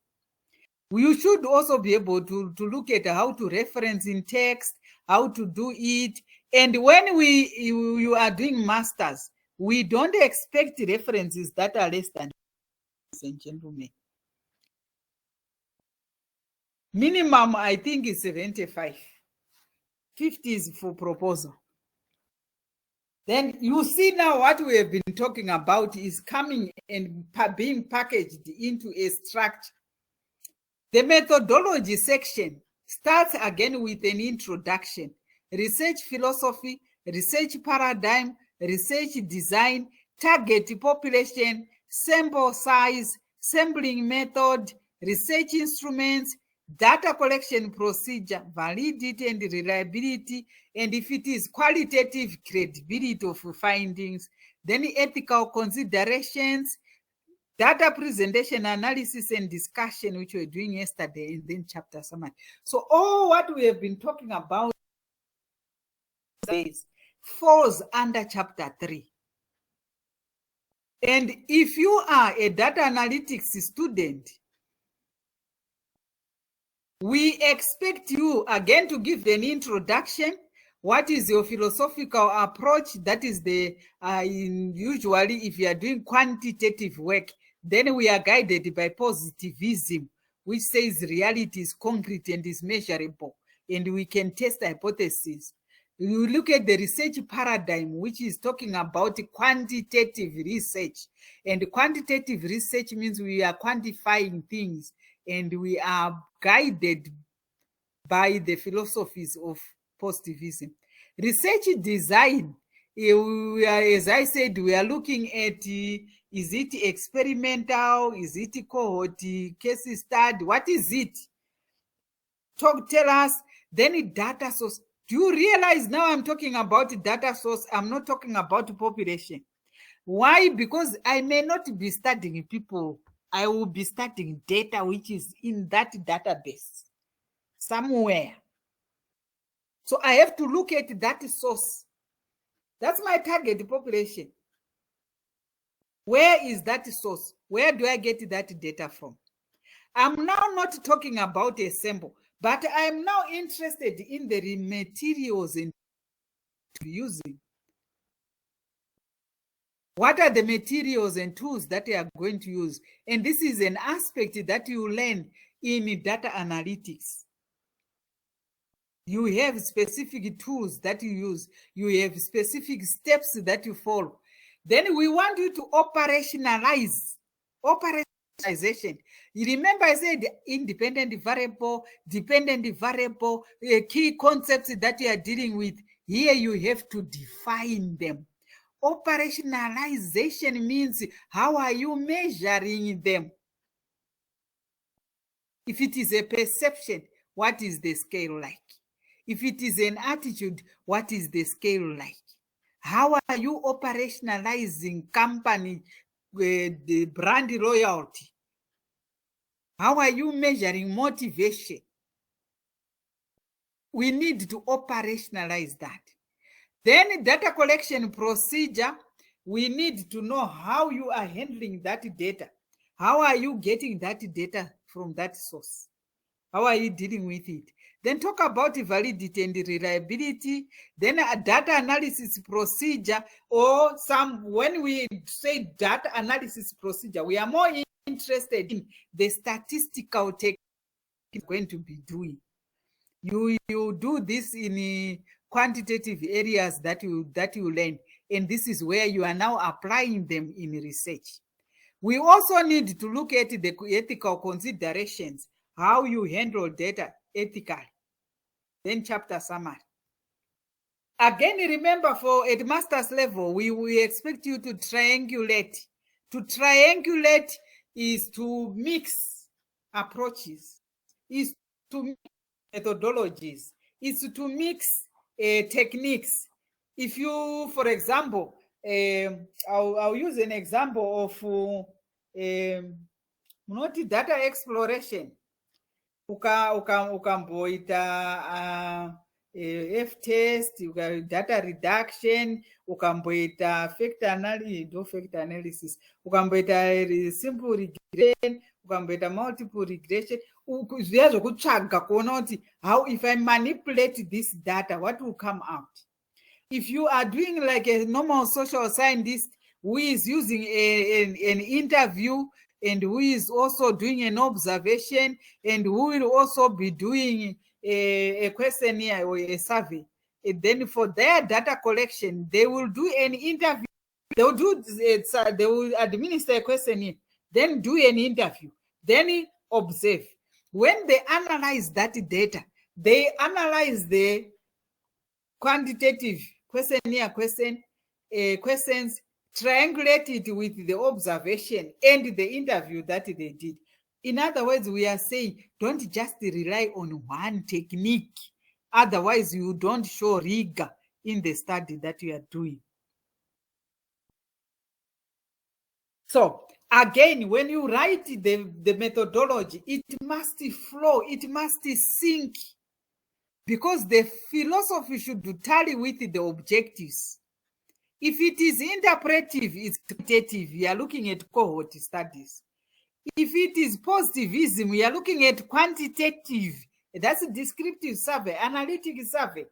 You should also be able to look at how to reference in text, how to do it. And when you are doing masters, we don't expect references that are less than, ladies and gentlemen. Minimum, I think, is 75. 50 is for proposal. Then you see now what we have been talking about is coming and being packaged into a structure. The methodology section starts again with an introduction, research philosophy, research paradigm, research design, target population, sample size, sampling method, research instruments, data collection procedure, validity and reliability, and if it is qualitative credibility of findings, then ethical considerations, data presentation, analysis, and discussion, which we were doing yesterday, and then chapter summary. So all what we have been talking about falls under chapter 3. And if you are a data analytics student, we expect you again to give an introduction. What is your philosophical approach? That is the usually if you are doing quantitative work, then we are guided by positivism, which says reality is concrete and is measurable, and we can test hypotheses. You look at the research paradigm, which is talking about quantitative research. And quantitative research means we are quantifying things, and we are guided by the philosophies of positivism. Research design, as I said, we are looking at, is it experimental? Is it cohort, case study? What is it? Tell us. Then data source. Do you realize now I'm talking about data source? I'm not talking about population. Why? Because I may not be studying people. I will be studying data which is in that database somewhere. So I have to look at that source. That's my target population. Where is that source? Where do I get that data from? I'm now not talking about a sample, but I'm now interested in the materials and using. What are the materials and tools that you are going to use? And this is an aspect that you learn in data analytics. You have specific tools that you use. You have specific steps that you follow. Then we want you to operationalize. Operationalization. You remember I said independent variable, dependent variable, key concepts that you are dealing with. Here you have to define them. Operationalization means how are you measuring them? If it is a perception, what is the scale like? If it is an attitude, what is the scale like? How are you operationalizing company, the brand loyalty? How are you measuring motivation? We need to operationalize that. Then data collection procedure, we need to know how you are handling that data. How are you getting that data from that source? How are you dealing with it? Then talk about validity and reliability. Then a data analysis procedure, or when we say data analysis procedure, we are more interested in the statistical technique you're going to be doing. You do this in quantitative areas that you learn, and this is where you are now applying them in research. We also need to look at the ethical considerations, how you handle data ethically. Then chapter summary. Again, remember, for at master's level, we expect you to triangulate. To triangulate is to mix approaches, is to mix methodologies, is to mix techniques. If you, for example, I'll use an example of not data exploration. Ukamboita F-test, data reduction, ukamboita factor analysis, ukamboita simple regression, ukamboita multiple regression. Zviya zvokutsvaga kuona kuti how if I manipulate this data, what will come out? If you are doing like a normal social scientist who is using an interview, and who is also doing an observation, and who will also be doing a questionnaire or a survey, and then for their data collection, they will do an interview. They will administer a questionnaire, then do an interview, then observe. When they analyze that data, they analyze the quantitative questionnaire questions, triangulate it with the observation and the interview that they did. In other words, we are saying don't just rely on one technique. Otherwise, you don't show rigor in the study that you are doing. So again, when you write the methodology, it must flow, it must sink, because the philosophy should tally with the objectives. If it is interpretive, it's quantitative, we are looking at cohort studies. If it is positivism, we are looking at quantitative, that's a descriptive survey, analytic survey.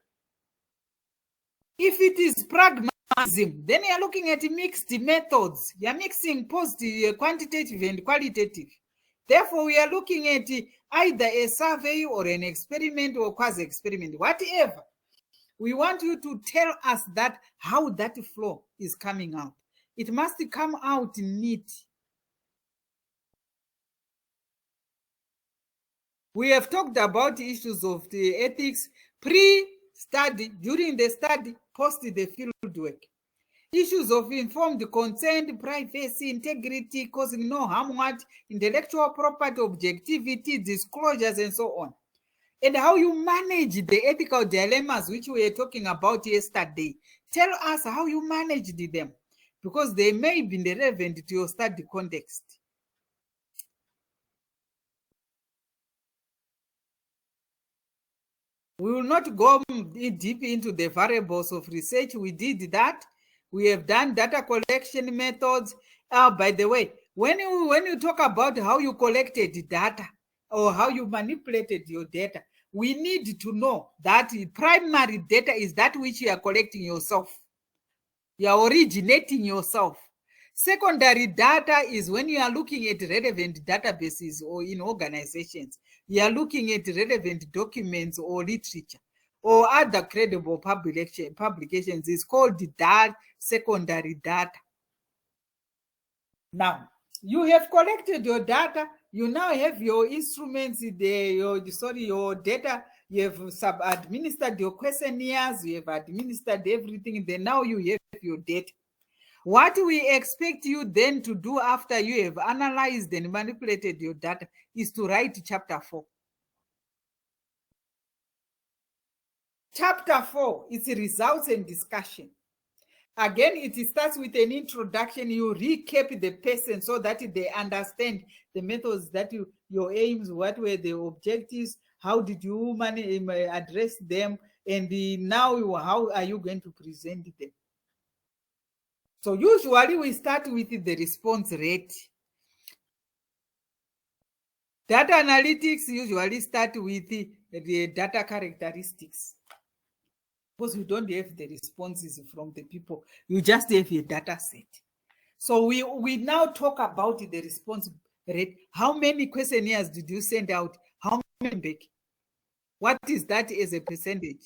If it is pragmatism, then you are looking at mixed methods. You are mixing positive, quantitative and qualitative. Therefore, we are looking at either a survey or an experiment or quasi-experiment, whatever. We want you to tell us that how that flow is coming out. It must come out neat. We have talked about issues of the ethics pre-study, during the study, post the fieldwork. Issues of informed consent, privacy, integrity, causing no harm, intellectual property, objectivity, disclosures, and so on. And how you manage the ethical dilemmas which we were talking about yesterday. Tell us how you managed them, because they may be relevant to your study context. We will not go deep into the variables of research. We did that. We have done data collection methods. By the way, when you talk about how you collected data or how you manipulated your data, we need to know that primary data is that which you are collecting yourself. You are originating yourself. Secondary data is when you are looking at relevant databases or in organizations. You are looking at relevant documents or literature or other credible publications. It's called secondary data. Now, you have collected your data. You now have your instruments, your data. You have administered your questionnaires. You have administered everything. Then now you have your data. What we expect you then to do after you have analyzed and manipulated your data is to write chapter 4. Chapter 4 is results and discussion. Again, it starts with an introduction. You recap the person so that they understand the methods that your aims, what were the objectives, how did you address them, and now how are you going to present them. So usually we start with the response rate. Data analytics usually start with the data characteristics. Because you don't have the responses from the people, you just have a data set. So we now talk about the response rate. How many questionnaires did you send out? How many back? What is that as a percentage?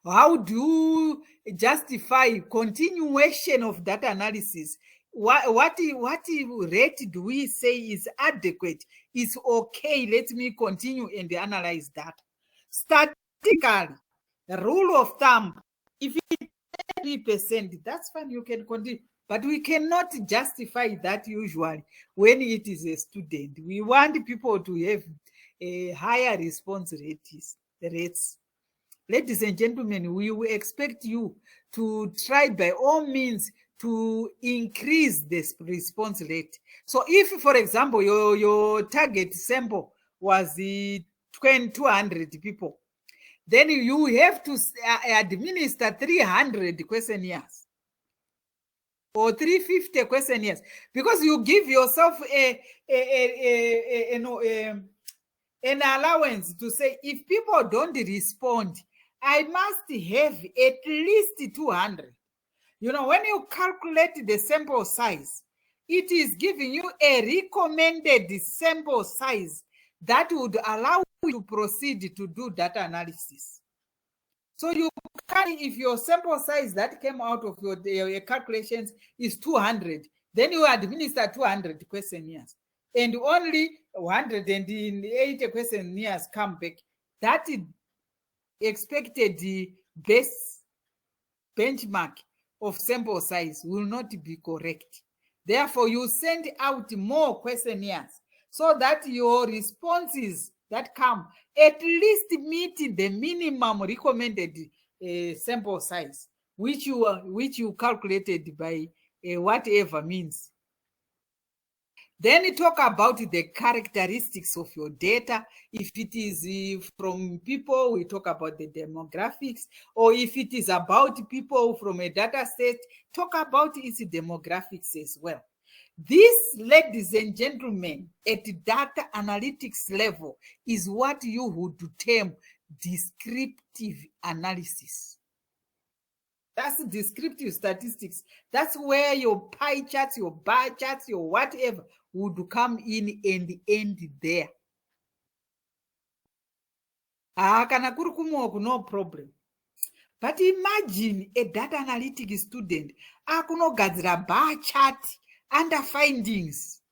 How do you justify continuation of data analysis? What rate do we say is adequate? It's okay, let me continue and analyze that. Statistically, the rule of thumb, if it's 3%, that's fine, you can continue. But we cannot justify that usually when it is a student. We want people to have a higher response rates. Ladies and gentlemen, we will expect you to try by all means to increase this response rate. So if, for example, your target sample was 200 people, then you have to administer 300 questionnaires or 350 questionnaires, because you give yourself an allowance to say, if people don't respond, I must have at least 200. You know, when you calculate the sample size, it is giving you a recommended sample size that would allow you to proceed to do data analysis. So you can, if your sample size that came out of your calculations is 200, then you administer 200 questionnaires, and only 180 questionnaires come back. That expected base benchmark of sample size will not be correct. Therefore, you send out more questionnaires so that your responses that come at least meet the minimum recommended sample size, which you calculated by whatever means. Then talk about the characteristics of your data. If it is from people, we talk about the demographics. Or if it is about people from a data set, talk about its demographics as well. This, ladies and gentlemen, at data analytics level is what you would term descriptive analysis. That's descriptive statistics. That's where your pie charts, your bar charts, your whatever would come in and end there. Kana kuri kumoko, no problem. But imagine a data analytics student akunogadzira bar chart under findings.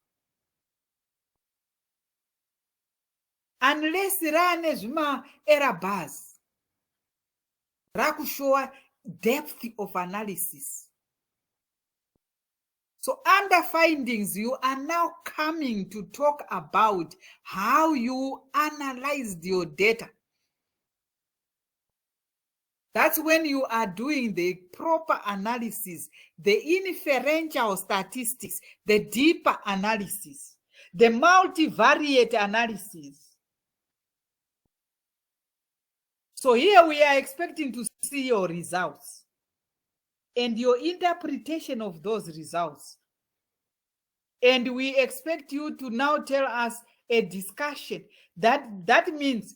Unless rane zvima error bars rakushowa depth of analysis. So under findings, you are now coming to talk about how you analyzed your data. That's when you are doing the proper analysis, the inferential statistics, the deeper analysis, the multivariate analysis. So here we are expecting to see your results and your interpretation of those results. And we expect you to now tell us a discussion. That means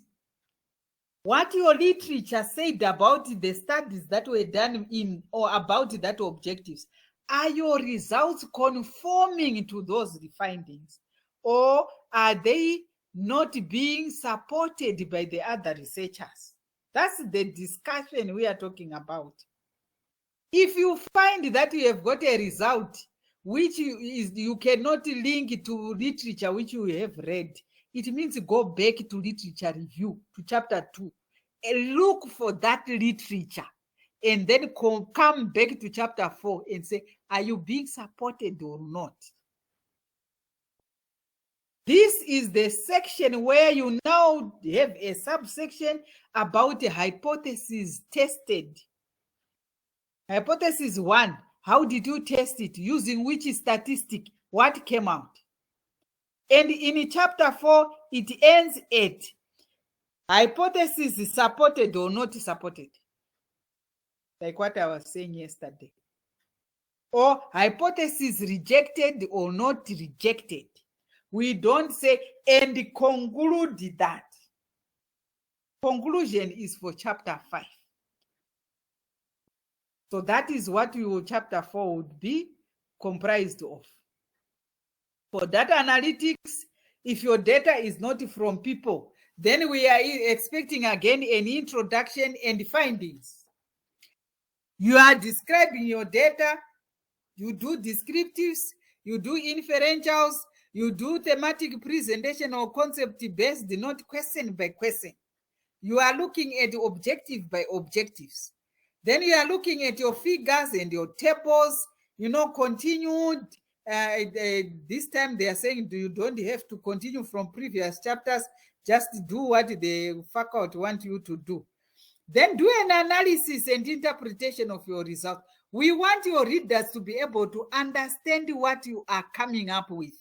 what your literature said about the studies that were done in or about that objectives. Are your results conforming to those findings? Or are they not being supported by the other researchers? That's the discussion we are talking about. If you find that you have got a result which you cannot link to literature which you have read, it means go back to literature review, to chapter 2, and look for that literature, and then come back to chapter 4 and say, are you being supported or not? This is the section where you now have a subsection about a hypothesis tested. Hypothesis 1, how did you test it? Using which statistic? What came out? And in chapter 4, it ends at hypothesis is supported or not supported. Like what I was saying yesterday. Or hypothesis rejected or not rejected. We don't say, and conclude that. Conclusion is for chapter 5. So that is what your chapter 4 would be comprised of. For data analytics, if your data is not from people, then we are expecting again an introduction and findings. You are describing your data, you do descriptives, you do inferentials, you do thematic presentation or concept-based, not question by question. You are looking at objective by objectives. Then you are looking at your figures and your tables, continued. This time they are saying you don't have to continue from previous chapters, just do what the faculty want you to do. Then do an analysis and interpretation of your results. We want your readers to be able to understand what you are coming up with.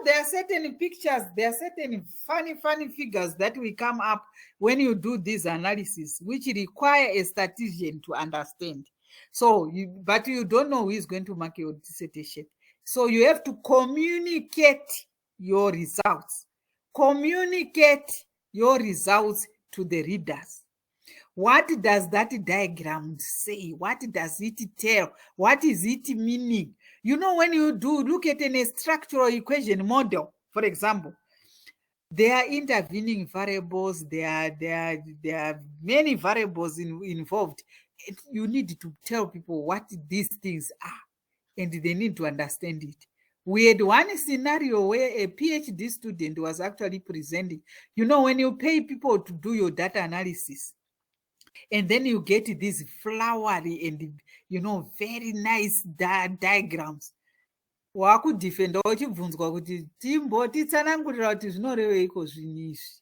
There are certain pictures, there are certain funny figures that will come up when you do this analysis, which require a statistician to understand. But you don't know who is going to mark your dissertation. So you have to communicate your results. Communicate your results to the readers. What does that diagram say? What does it tell? What is it meaning? When you look at a structural equation model, for example, there are intervening variables, there are many variables involved. You need to tell people what these things are, and they need to understand it. We had one scenario where a PhD student was actually presenting. When you pay people to do your data analysis, and then you get these flowery and very nice diagrams. Wakudefenda uchibvunzwa kuti timbotitsanangurira kuti zvinoreveiko zvinizvi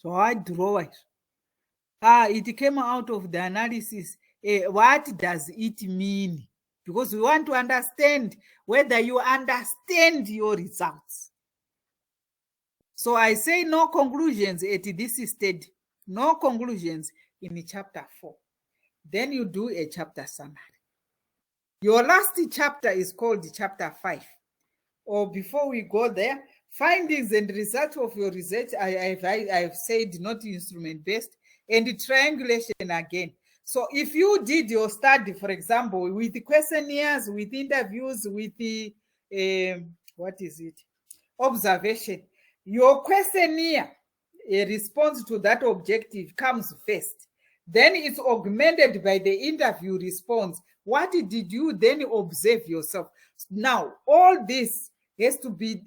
zvawadhirowa izvi. It came out of the analysis. What does it mean? Because we want to understand whether you understand your results. So I say no conclusions at this stage. No conclusions in chapter 4. Then you do a chapter summary. Your last chapter is called chapter 5. Or before we go there, findings and results of your research, I've said not instrument-based, and triangulation again. So if you did your study, for example, with the questionnaires, with interviews, with the, observation, your questionnaire, a response to that objective comes first. Then it's augmented by the interview response. What did you then observe yourself? Now, all this has to be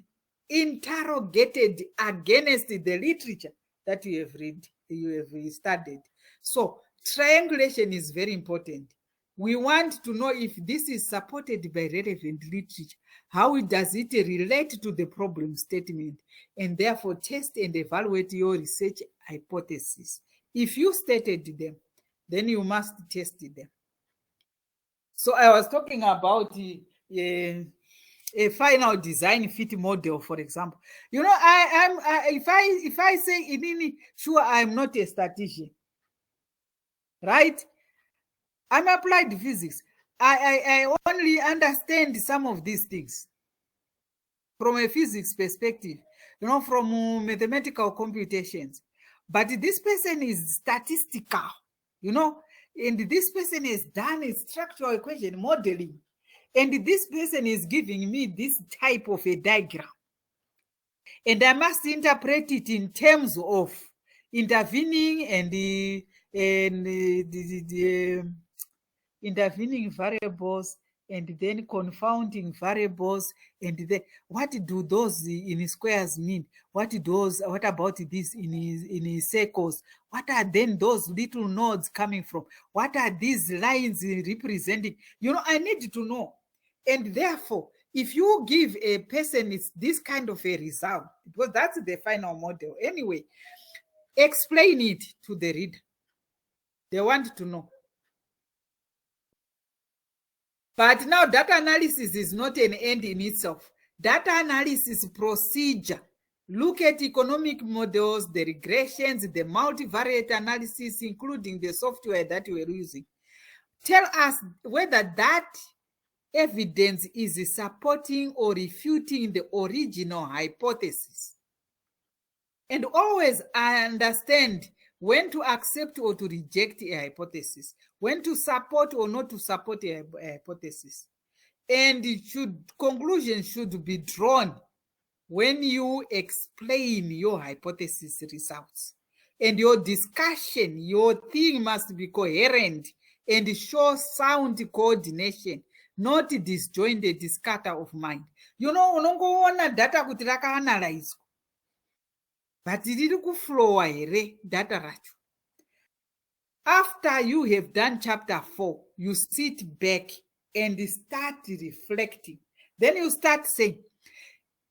interrogated against the literature that you have read, you have studied. So triangulation is very important. We want to know if this is supported by relevant literature. How does it relate to the problem statement? And therefore test and evaluate your research hypothesis. If you stated them, then you must test them. So I was talking about a final design fit model, for example. If I say sure, I'm not a statistician, right? I'm applied physics. I only understand some of these things from a physics perspective, from mathematical computations. But this person is statistical, and this person has done a structural equation modeling, and this person is giving me this type of a diagram. And I must interpret it in terms of intervening and the intervening variables, and then confounding variables, and then what do those in squares mean? What about this in circles? What are then those little nodes coming from? What are these lines representing? I need to know. And therefore, if you give a person this kind of a result, because that's the final model anyway, explain it to the reader. They want to know. But now data analysis is not an end in itself. Data analysis procedure. Look at economic models, the regressions, the multivariate analysis, including the software that we're using. Tell us whether that evidence is supporting or refuting the original hypothesis. And always understand when to accept or to reject a hypothesis, when to support or not to support a hypothesis. And conclusions should be drawn when you explain your hypothesis results. And your discussion, your thing must be coherent and show sound coordination, not disjointed scatter of mind. You know, unongoona data kuti rakaanalyzwa, but riri kuflowa here data racho. After you have done chapter 4, you sit back and start reflecting. Then you start saying,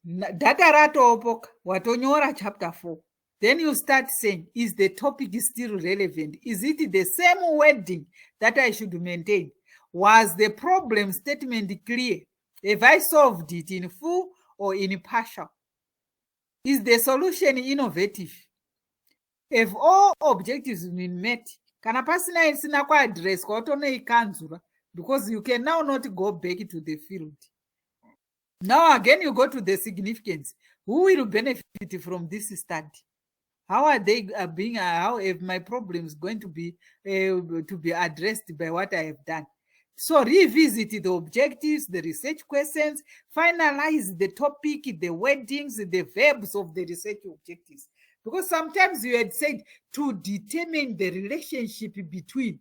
data ratopoka, watonyora chapter 4. Then you start saying, is the topic still relevant? Is it the same wording that I should maintain? Was the problem statement clear? Have I solved it in full or in partial? Is the solution innovative? Have all objectives been met? Kana pasina isina kwa address kwa otone ikanzura, because you can now not go back to the field. Now again you go to the significance. Who will benefit from this study? How are they being? How have my problems going to be addressed by what I have done? So revisit the objectives, the research questions, finalize the topic, the wordings, the verbs of the research objectives. Because sometimes you had said to determine the relationship between.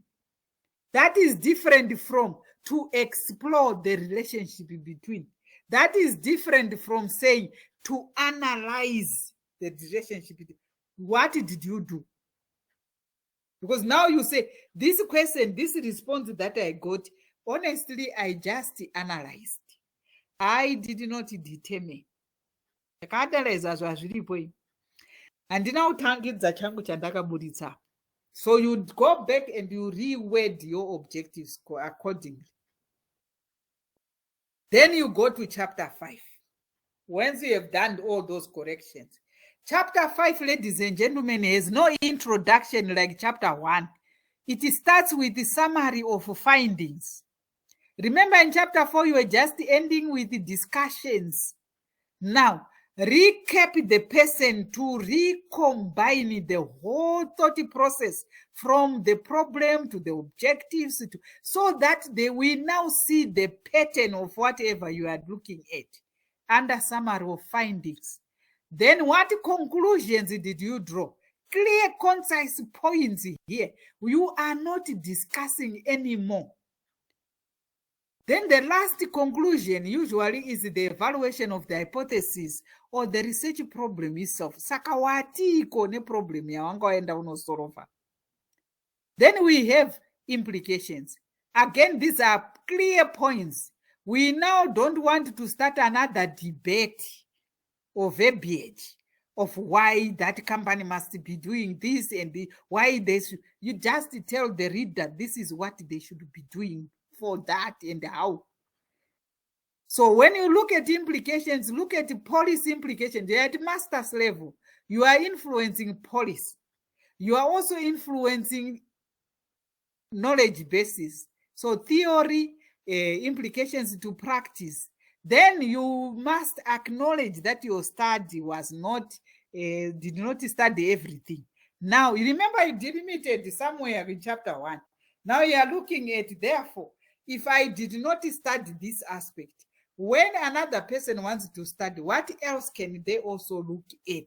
That is different from to explore the relationship between. That is different from saying to analyze the relationship between. What did you do? Because now you say, this question, this response that I got, honestly, I just analyzed. I did not determine. And now so you go back and you reword your objectives accordingly. Then you go to chapter 5. Once you have done all those corrections. Chapter 5, ladies and gentlemen, has no introduction like chapter 1. It starts with the summary of findings. Remember in chapter 4, you were just ending with the discussions. Now, recap the person to recombine the whole thought process from the problem to the objectives, so that they will now see the pattern of whatever you are looking at under summary of findings. Then what conclusions did you draw? Clear, concise points here. You are not discussing anymore. Then the last conclusion usually is the evaluation of the hypothesis or the research problem itself. Sakawati kone problem ya wangoenda unosolva. Then we have implications. Again, these are clear points. We now don't want to start another debate or verbiage of why that company must be doing this and why they should. You just tell the reader this is what they should be doing for that and how. So when you look at implications, look at the policy implications. They're at master's level. You are influencing policy. You are also influencing knowledge bases. So theory, implications to practice. Then you must acknowledge that your study was not, did not study everything. Now, you remember you delimited somewhere in chapter 1. Now you are looking at, therefore, if I did not study this aspect, when another person wants to study, what else can they also look at?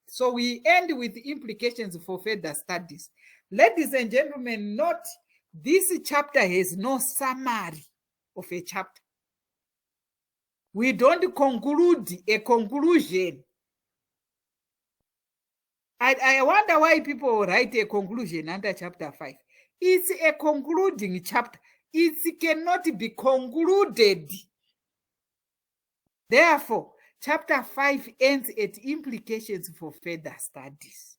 So we end with implications for further studies. Ladies and gentlemen, note this chapter has no summary of a chapter. We don't conclude a conclusion. I wonder why people write a conclusion under chapter 5. It's a concluding chapter. It cannot be concluded. Therefore, chapter 5 ends at implications for further studies.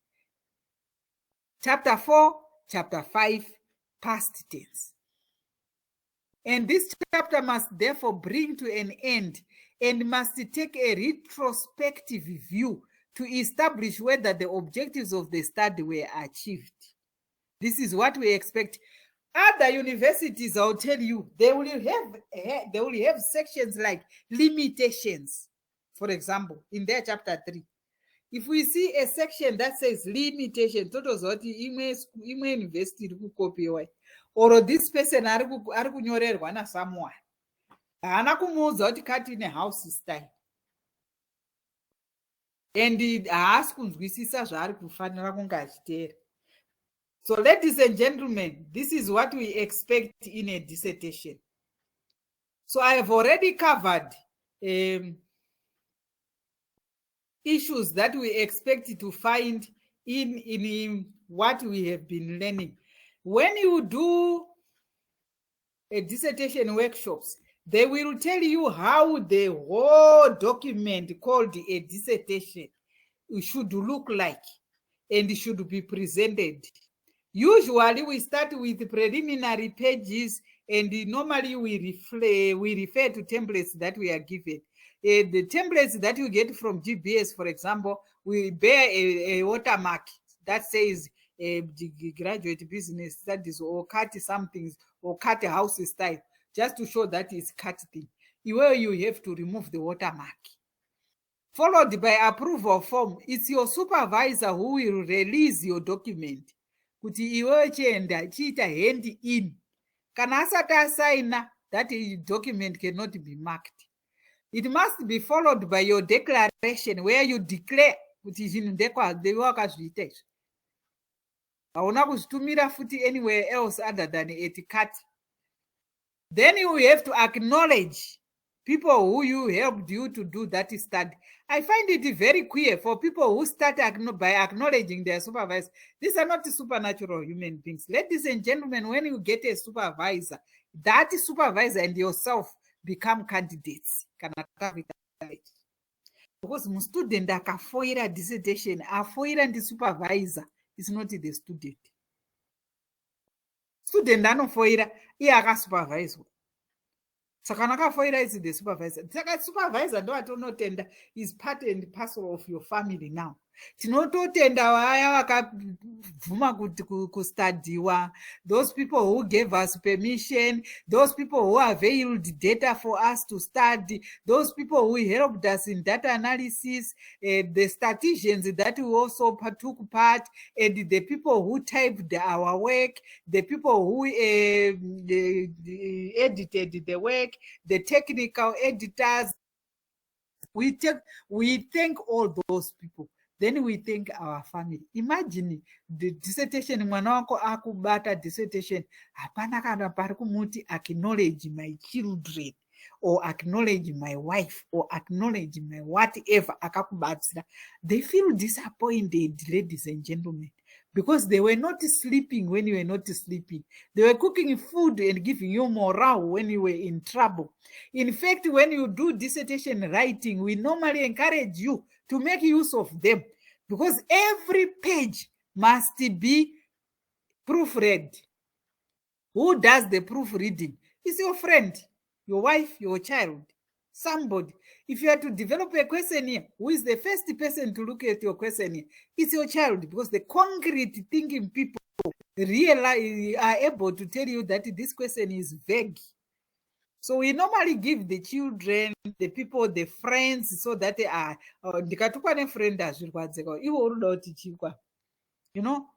Chapter 4, chapter 5, past tense. And this chapter must therefore bring to an end and must take a retrospective view to establish whether the objectives of the study were achieved. This is what we expect. Other universities, I'll tell you, they will have sections like limitations. For example, in their chapter 3, if we see a section that says limitation, totozoti imwe university iri kukopiwa, or this person ari kunyorerwa nasomeone, haana kumuudza kuti kati ine house style, and haasi kunzwisisa zvaari kufanira kunge achiteera. So, ladies and gentlemen, this is what we expect in a dissertation. So, I have already covered issues that we expect to find in what we have been learning. When you do a dissertation workshops, they will tell you how the whole document called a dissertation should look like and should be presented. Usually we start with preliminary pages, and normally we refer to templates that we are given. The templates that you get from GBS, for example, we bear a watermark that says graduate business studies or cut something or cut house style, just to show that it's cut thing. Where you have to remove the watermark. Followed by approval form. It's your supervisor who will release your document. Kuti iwe chienda chiita hand in. Kana asati asaina, that document cannot be marked. It must be followed by your declaration where you declare kuti zvinhu ndekwaziva wakazviita izvi. Hauna kuzvitumira futi anywhere else other than Etiquette. Then you have to acknowledge people who you helped you to do that study. I find it very queer for people who start by acknowledging their supervisor. These are not supernatural human beings. Ladies and gentlemen, when you get a supervisor, that supervisor and yourself become candidates. Because the student akafoira dissertation, afoira and the supervisor is not the student. Student anofoira, iye akasuperviswa. Saka nakafoira is the supervisor. Saka supervisor ndo atonotenda is part and parcel of your family now. Tinototenda vaya vakabvuma kustudiwa, those people who gave us permission, those people who availed data for us to study, those people who helped us in data analysis, the statisticians that we also took part, and the people who typed our work, the people who edited the work, the technical editors. We thank all those people. Then we thank our family. Imagine the dissertation, mwana wako akubata dissertation, hapana kana pari kumuti acknowledge my children, or acknowledge my wife, or acknowledge my whatever akakubatsira. They feel disappointed, ladies and gentlemen, because they were not sleeping when you were not sleeping. They were cooking food and giving you morale when you were in trouble. In fact, when you do dissertation writing, we normally encourage you to make use of them, because every page must be proofread. Who does the proofreading? It's your friend, your wife, your child, somebody. If you are to develop a questionnaire, who is the first person to look at your questionnaire? It's your child, because the concrete thinking people really are able to tell you that this question is vague. So we normally give the children, the people, the friends, so that they are, you know.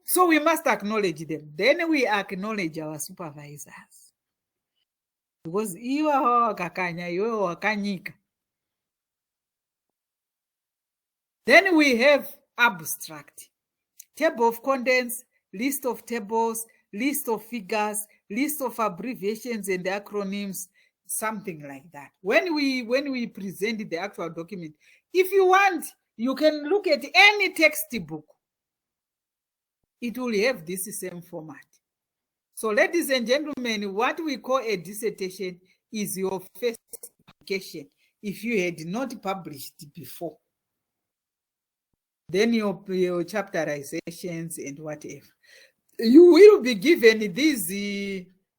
So we must acknowledge them. Then we acknowledge our supervisors. Because then we have abstract. Table of contents, list of tables, list of figures, list of abbreviations and acronyms, something like that. When we present the actual document, if you want, you can look at any textbook. It will have this same format. So, ladies and gentlemen, what we call a dissertation is your first publication if you had not published before. Then your chapterizations and whatever. You will be given these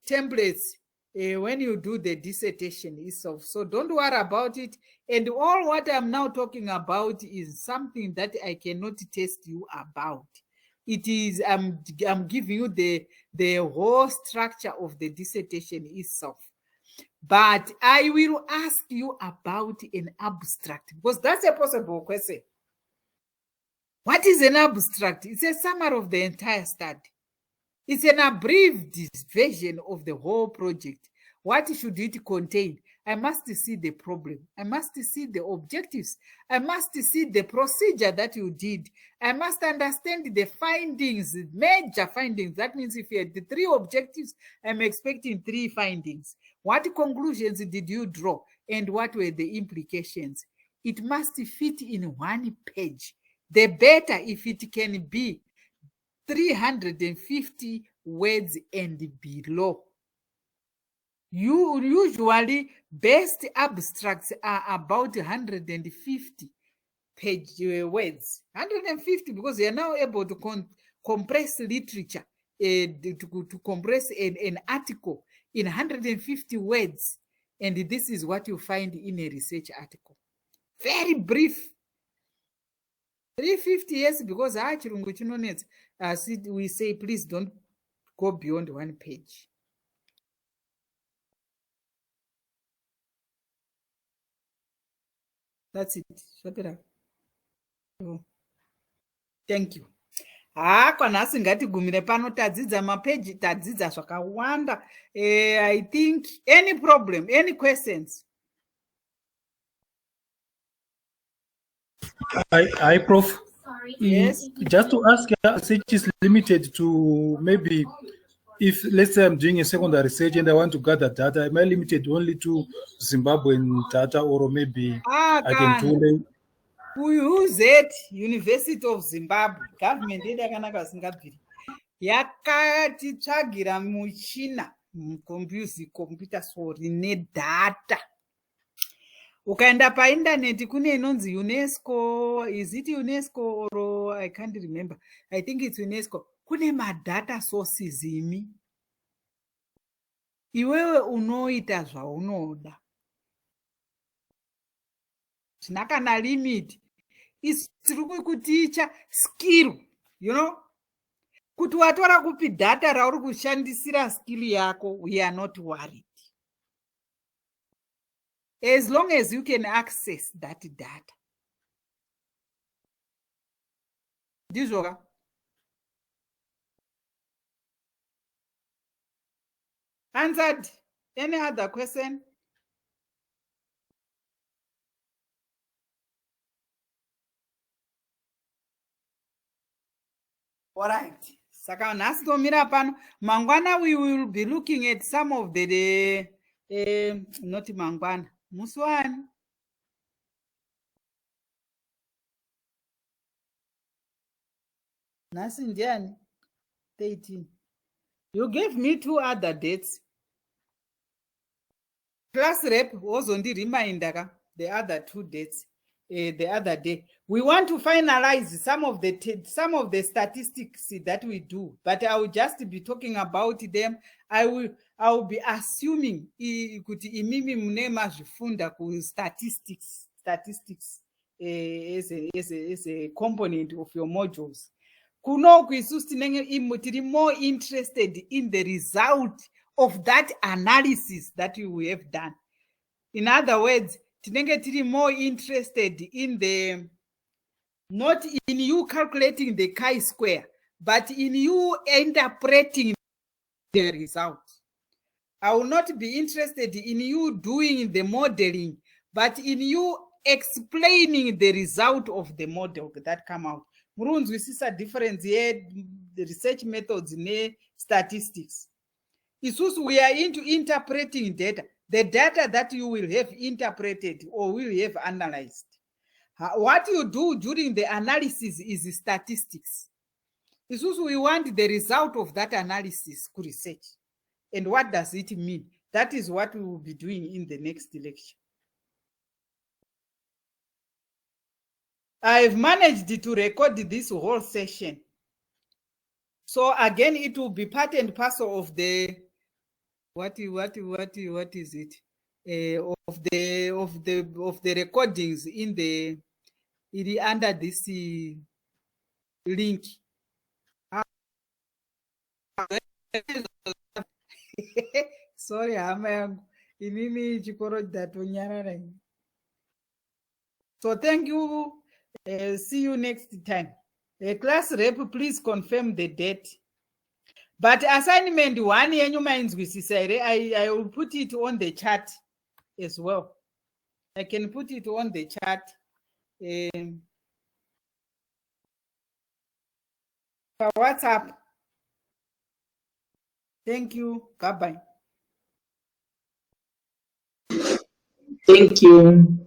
templates when you do the dissertation itself. So don't worry about it. And all what I'm now talking about is something that I cannot test you about. It is, I'm giving you the whole structure of the dissertation itself. But I will ask you about an abstract, because that's a possible question. What is an abstract? It's a summary of the entire study. It's an abbreviated version of the whole project. What should it contain? I must see the problem. I must see the objectives. I must see the procedure that you did. I must understand the findings, major findings. That means if you had the 3 objectives, I'm expecting 3 findings. What conclusions did you draw? And what were the implications? It must fit in 1 page. The better if it can be 350 words and below. Usually, best abstracts are about 150 page words. 150 because they are now able to compress literature, to compress an article in 150 words. And this is what you find in a research article. Very brief. 350 years because we say please don't go beyond 1 page. That's it. Shut it up. Oh. Thank you. Kwanhasi ngatigumire pano, tadzidza mapeji, tadzidza zvakawanda. I think any problem, any questions? I Prof. Yes. Just to ask, research is limited to maybe, if let's say I'm doing a secondary research and I want to gather data, am I limited only to Zimbabwean data, or maybe I can do UZ, University of Zimbabwe, government yedu yakanaka vasingabviri, yakatitsvagira muchina computer sorry nedata. Ukaenda paindaneti kune inonzi UNESCO, is it UNESCO or I can't remember. I think it's UNESCO. Kune madata sources imi. Iwewe unoita zvaunoda. Zvina kana limit. Is tiri kuticha skill, you know? Kuti watora kupi data rauri kushandisira skill yako, we are not worried. As long as you can access that data. Ndizvoka? Answered. Any other question? All right. Saka nhasi tomira pano. Mangwana we will be looking at some of the not mangwana. Muswani. Nhasi ndiani? 13. You gave me 2 other dates. Class rep was on the reminder, the other 2 dates, the other day. We want to finalize some of the statistics that we do, but I will just be talking about them. I will be assuming kuti imimi munema zvifunda ku statistics as a component of your modules. Kuno kuisusu tiri more interested in the result of that analysis that you have done. In other words, tinenge tiri more interested in the, not in you calculating the chi-square, but in you interpreting the result. I will not be interested in you doing the modeling, but in you explaining the result of the model that come out. Murunzwisisa difference here, the research methods ne statistics. Isusu, we are into interpreting data, the data that you will have interpreted or will have analyzed. What you do during the analysis is statistics. Isusu, we want the result of that analysis to research. And what does it mean? That is what we will be doing in the next lecture. I've managed to record this whole session. So again, it will be part and parcel of the what is it? Of the recordings in the under this link. Sorry, hama yangu. Inini chikoro datonyarara. So thank you. See you next time. Class rep, please confirm the date. But assignment one, I will put it on the chat as well. I can put it on the chat. For WhatsApp. Thank you. Bye-bye. Thank you.